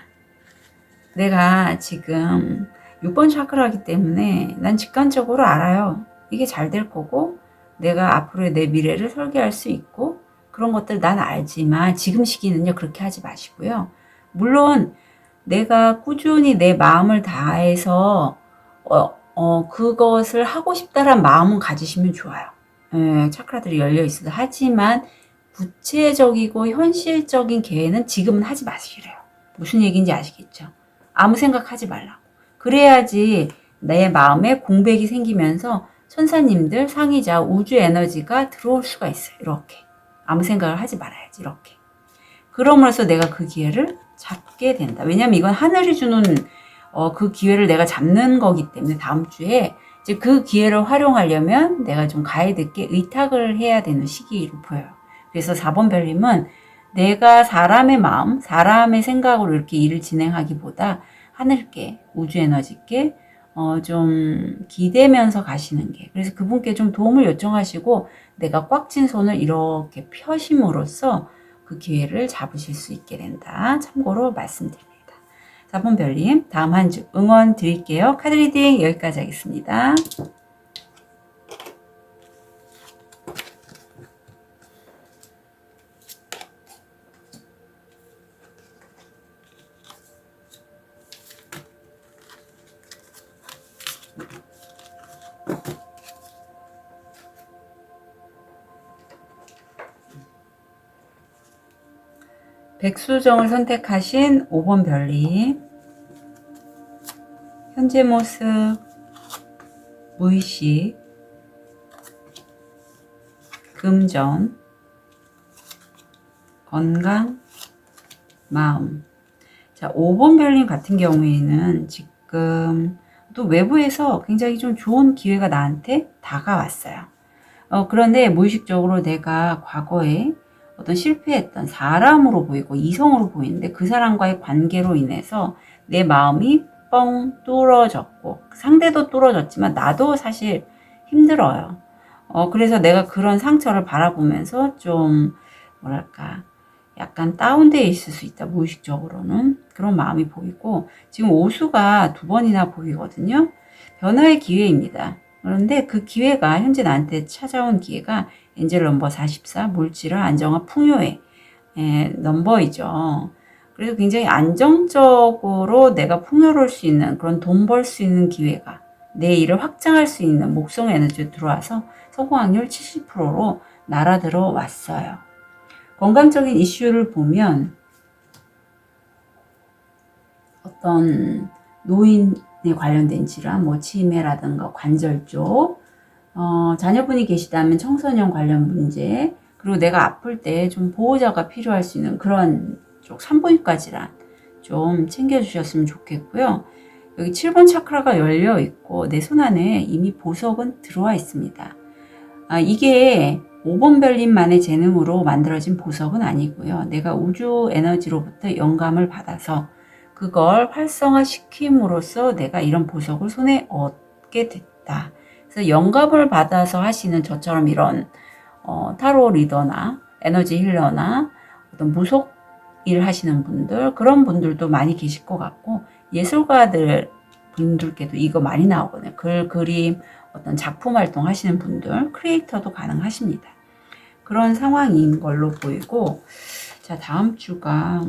내가 지금 6번 차크라기 때문에 난 직관적으로 알아요. 이게 잘 될 거고 내가 앞으로의 내 미래를 설계할 수 있고 그런 것들 난 알지만 지금 시기는요 그렇게 하지 마시고요. 물론 내가 꾸준히 내 마음을 다해서 그것을 하고 싶다란 마음은 가지시면 좋아요. 차크라들이 열려 있어도 하지만 구체적이고 현실적인 계획은 지금은 하지 마시래요. 무슨 얘기인지 아시겠죠? 아무 생각하지 말라고. 그래야지 내 마음에 공백이 생기면서 천사님들, 상의자, 우주 에너지가 들어올 수가 있어요. 이렇게. 아무 생각을 하지 말아야지. 이렇게. 그럼으로써 내가 그 기회를 잡게 된다. 왜냐면 이건 하늘이 주는 그 기회를 내가 잡는 거기 때문에 다음 주에 이제 그 기회를 활용하려면 내가 좀 가이드께 의탁을 해야 되는 시기로 보여요. 그래서 4번 별님은 내가 사람의 마음, 사람의 생각으로 이렇게 일을 진행하기보다 하늘께, 우주 에너지께 좀 기대면서 가시는 게. 그래서 그분께 좀 도움을 요청하시고 내가 꽉 쥔 손을 이렇게 펴심으로써 그 기회를 잡으실 수 있게 된다. 참고로 말씀드립니다. 4번 별님, 다음 한 주 응원 드릴게요. 카드 리딩 여기까지 하겠습니다. 백수정을 선택하신 5번 별님, 현재 모습, 무의식, 금전, 건강, 마음. 자, 5번 별님 같은 경우에는 지금 또 외부에서 굉장히 좀 좋은 기회가 나한테 다가왔어요. 그런데 무의식적으로 내가 과거에 어떤 실패했던 사람으로 보이고 이성으로 보이는데 그 사람과의 관계로 인해서 내 마음이 뻥 뚫어졌고 상대도 뚫어졌지만 나도 사실 힘들어요. 그래서 내가 그런 상처를 바라보면서 좀 뭐랄까 약간 다운되어 있을 수 있다. 무의식적으로는 그런 마음이 보이고 지금 오수가 2번이나 보이거든요. 변화의 기회입니다. 그런데 그 기회가 현재 나한테 찾아온 기회가 엔젤 넘버 44 물질화 안정화 풍요의 넘버이죠. 그래서 굉장히 안정적으로 내가 풍요로울 수 있는 그런 돈 벌 수 있는 기회가 내 일을 확장할 수 있는 목성 에너지가 들어와서 성공 확률 70%로 날아들어 왔어요. 건강적인 이슈를 보면 어떤 노인에 관련된 질환, 뭐 치매라든가 관절 쪽, 자녀분이 계시다면 청소년 관련 문제, 그리고 내가 아플 때 좀 보호자가 필요할 수 있는 그런 쪽 산부인과 질환 좀 챙겨주셨으면 좋겠고요. 여기 7번 차크라가 열려 있고 내 손 안에 이미 보석은 들어와 있습니다. 이게 5번 별님만의 재능으로 만들어진 보석은 아니고요. 내가 우주 에너지로부터 영감을 받아서 그걸 활성화시킴으로써 내가 이런 보석을 손에 얻게 됐다. 그래서 영감을 받아서 하시는 저처럼 이런 타로 리더나 에너지 힐러나 어떤 무속 일 하시는 분들, 그런 분들도 많이 계실 것 같고, 예술가들 분들께도 이거 많이 나오거든요. 글, 그림, 어떤 작품 활동 하시는 분들, 크리에이터도 가능하십니다. 그런 상황인 걸로 보이고, 자, 다음 주가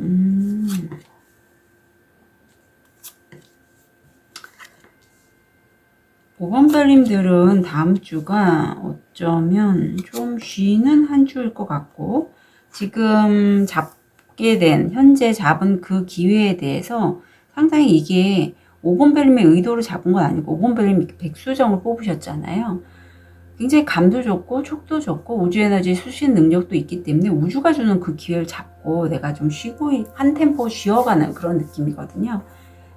5번 별님들은 다음 주가 어쩌면 좀 쉬는 한 주일 것 같고, 지금 현재 잡은 그 기회에 대해서 상당히 이게 5번 별님의 의도로 잡은 건 아니고 5번 별님 백수정을 뽑으셨잖아요. 굉장히 감도 좋고 촉도 좋고 우주 에너지 수신 능력도 있기 때문에 우주가 주는 그 기회를 잡고 내가 좀 쉬고 한 템포 쉬어가는 그런 느낌이거든요.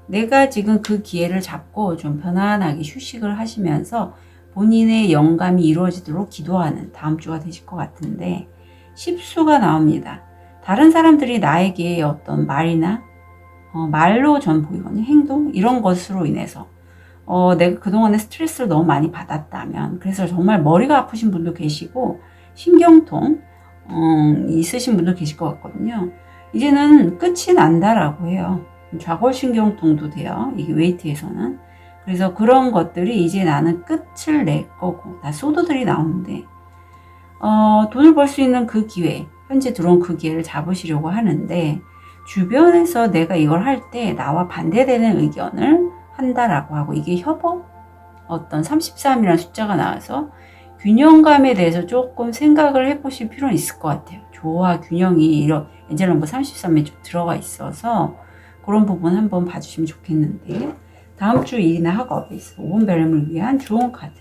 내가 지금 그 기회를 잡고 좀 편안하게 휴식을 하시면서 본인의 영감이 이루어지도록 기도하는 다음 주가 되실 것 같은데, 10수가 나옵니다. 다른 사람들이 나에게 어떤 말이나 말로 전 보이거든요. 행동 이런 것으로 인해서 내가 그동안에 스트레스를 너무 많이 받았다면, 그래서 정말 머리가 아프신 분도 계시고 신경통 있으신 분도 계실 것 같거든요. 이제는 끝이 난다라고 해요. 좌골신경통도 돼요. 이게 웨이트에서는. 그래서 그런 것들이 이제 나는 끝을 낼 거고, 다 소드들이 나오는데 돈을 벌 수 있는 그 기회, 현재 들어온 그 기회를 잡으시려고 하는데, 주변에서 내가 이걸 할 때 나와 반대되는 의견을 한다라고 하고, 이게 협업? 어떤 33이라는 숫자가 나와서 균형감에 대해서 조금 생각을 해보실 필요는 있을 것 같아요. 조화, 균형이 이런 엔젤 넘버 33에 좀 들어가 있어서 그런 부분 한번 봐주시면 좋겠는데, 다음 주 일이나 학업에서 5번 별님을 위한 좋은 카드.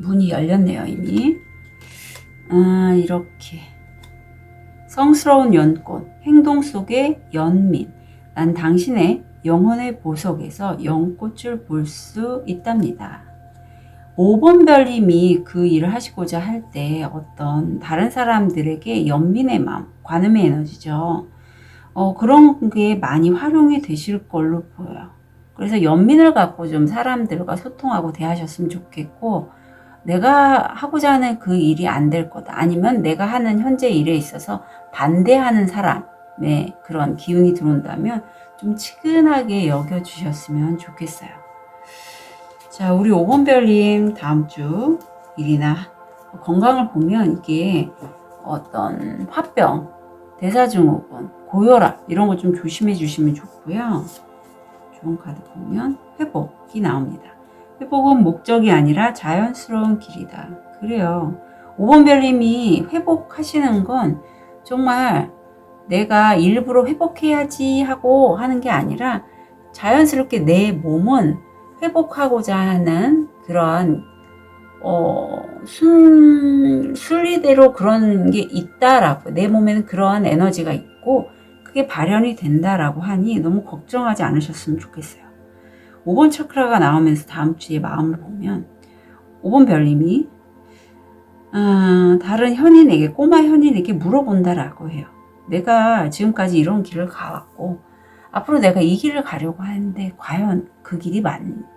문이 열렸네요, 이미. 이렇게. 성스러운 연꽃, 행동 속의 연민. 난 당신의 영혼의 보석에서 연꽃을 볼 수 있답니다. 5번 별님이 그 일을 하시고자 할 때 어떤 다른 사람들에게 연민의 마음, 관음의 에너지죠. 그런 게 많이 활용이 되실 걸로 보여요. 그래서 연민을 갖고 좀 사람들과 소통하고 대하셨으면 좋겠고, 내가 하고자 하는 그 일이 안 될 거다, 아니면 내가 하는 현재 일에 있어서 반대하는 사람의 그런 기운이 들어온다면 좀 측은하게 여겨주셨으면 좋겠어요. 자, 우리 5번 별님 다음 주 일이나 건강을 보면 이게 어떤 화병, 대사증후군, 고혈압 이런 거 좀 조심해 주시면 좋고요. 좋은 카드 보면 회복이 나옵니다. 회복은 목적이 아니라 자연스러운 길이다. 그래요. 5번 별님이 회복하시는 건 정말 내가 일부러 회복해야지 하고 하는 게 아니라 자연스럽게 내 몸은 회복하고자 하는 그런 순리대로 그런 게 있다라고, 내 몸에는 그러한 에너지가 있고 그게 발현이 된다라고 하니 너무 걱정하지 않으셨으면 좋겠어요. 5번 차크라가 나오면서 다음 주에 마음을 보면 5번 별님이 다른 현인에게, 꼬마 현인에게 물어본다라고 해요. 내가 지금까지 이런 길을 가왔고 앞으로 내가 이 길을 가려고 하는데 과연 그 길이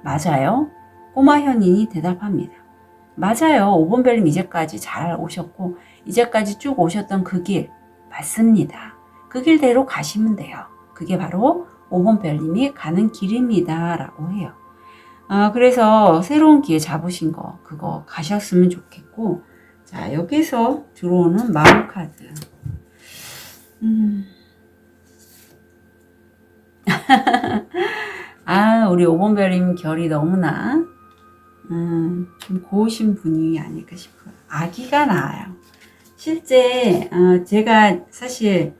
맞아요? 꼬마 현인이 대답합니다. 맞아요. 5번 별님 이제까지 잘 오셨고 이제까지 쭉 오셨던 그 길 맞습니다. 그 길대로 가시면 돼요. 그게 바로 5번 별님이 가는 길입니다 라고 해요. 그래서 새로운 기회 잡으신 거, 그거 가셨으면 좋겠고, 자, 여기서 들어오는 마음 카드. 우리 5번 별님 결이 너무나, 좀 고우신 분이 아닐까 싶어요. 아기가 나와요. 실제, 제가 사실,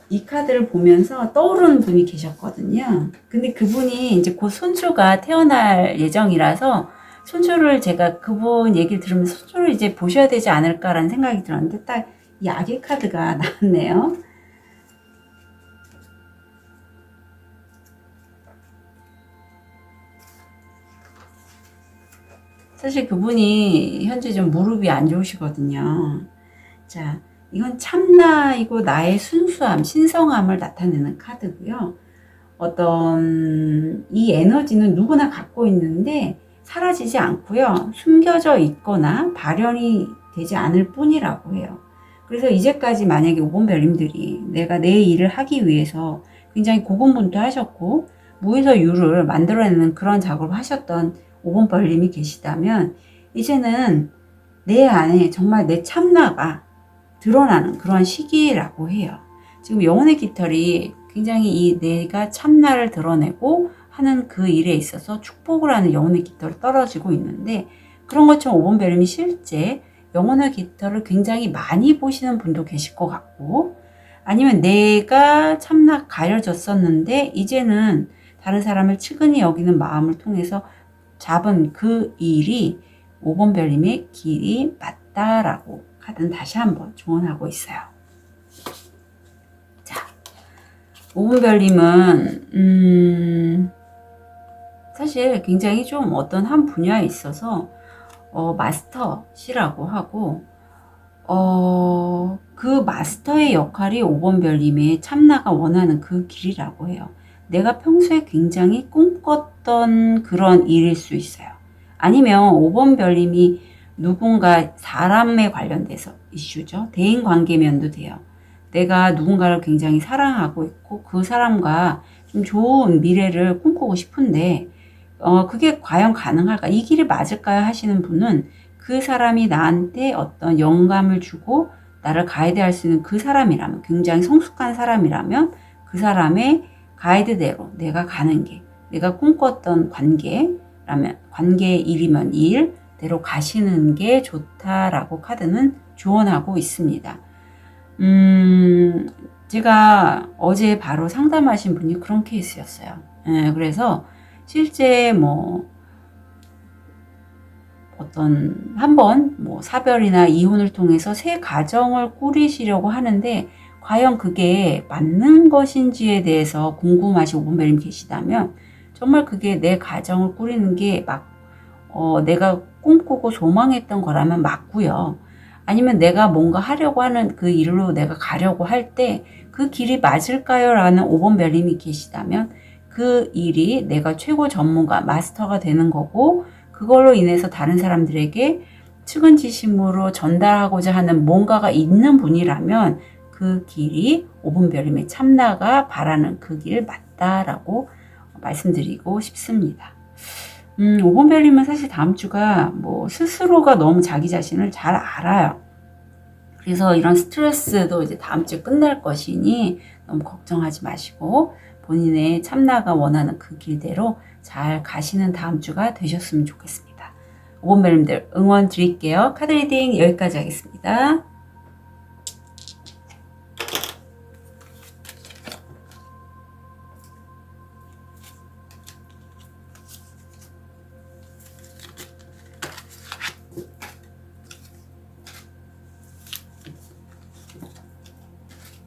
이 카드를 보면서 떠오르는 분이 계셨거든요. 근데 그분이 이제 곧 손주가 태어날 예정이라서 손주를 제가 그분 얘기를 들으면서 손주를 이제 보셔야 되지 않을까라는 생각이 들었는데 딱 이 아기 카드가 나왔네요. 사실 그분이 현재 좀 무릎이 안 좋으시거든요. 자, 이건 참나이고 나의 순수함, 신성함을 나타내는 카드고요. 어떤 이 에너지는 누구나 갖고 있는데 사라지지 않고요. 숨겨져 있거나 발현이 되지 않을 뿐이라고 해요. 그래서 이제까지 만약에 5번 별님들이 내가 내 일을 하기 위해서 굉장히 고군분투하셨고 무에서 유를 만들어내는 그런 작업을 하셨던 5번 별님이 계시다면 이제는 내 안에 정말 내 참나가 드러나는 그런 시기라고 해요. 지금 영혼의 깃털이 굉장히 이 내가 참나를 드러내고 하는 그 일에 있어서 축복을 하는 영혼의 깃털이 떨어지고 있는데 그런 것처럼 5번 별님이 실제 영혼의 깃털을 굉장히 많이 보시는 분도 계실 것 같고 아니면 내가 참나 가려졌었는데 이제는 다른 사람을 측은히 여기는 마음을 통해서 잡은 그 일이 5번 별님의 길이 맞다라고 카드는 다시 한번 조언하고 있어요. 자, 5번 별님은 사실 굉장히 좀 어떤 한 분야에 있어서 마스터시라고 하고 그 마스터의 역할이 5번 별님의 참나가 원하는 그 길이라고 해요. 내가 평소에 굉장히 꿈꿨던 그런 일일 수 있어요. 아니면 5번 별님이 누군가 사람에 관련돼서 이슈죠. 대인관계면도 돼요. 내가 누군가를 굉장히 사랑하고 있고 그 사람과 좀 좋은 미래를 꿈꾸고 싶은데 그게 과연 가능할까? 이 길이 맞을까요? 하시는 분은 그 사람이 나한테 어떤 영감을 주고 나를 가이드할 수 있는 그 사람이라면 굉장히 성숙한 사람이라면 그 사람의 가이드대로 내가 가는 게 내가 꿈꿨던 관계라면 관계의 일이면 일대로 가시는 게 좋다라고 카드는 조언하고 있습니다. 제가 어제 바로 상담하신 분이 그런 케이스였어요. 그래서 실제 어떤 한번 사별이나 이혼을 통해서 새 가정을 꾸리시려고 하는데 과연 그게 맞는 것인지에 대해서 궁금하신 5번 별님 계시다면 정말 그게 내 가정을 꾸리는 게 내가 꿈꾸고 소망했던 거라면 맞고요. 아니면 내가 뭔가 하려고 하는 그 일로 내가 가려고 할 때 그 길이 맞을까요? 라는 5번 별님이 계시다면 그 일이 내가 최고 전문가, 마스터가 되는 거고 그걸로 인해서 다른 사람들에게 측은지심으로 전달하고자 하는 뭔가가 있는 분이라면 그 길이 5번 별님의 참나가 바라는 그 길 맞다라고 말씀드리고 싶습니다. 5번 별님은 사실 다음 주가 스스로가 너무 자기 자신을 잘 알아요. 그래서 이런 스트레스도 이제 다음 주에 끝날 것이니 너무 걱정하지 마시고 본인의 참나가 원하는 그 길대로 잘 가시는 다음 주가 되셨으면 좋겠습니다. 5번 별님들 응원 드릴게요. 카드 리딩 여기까지 하겠습니다.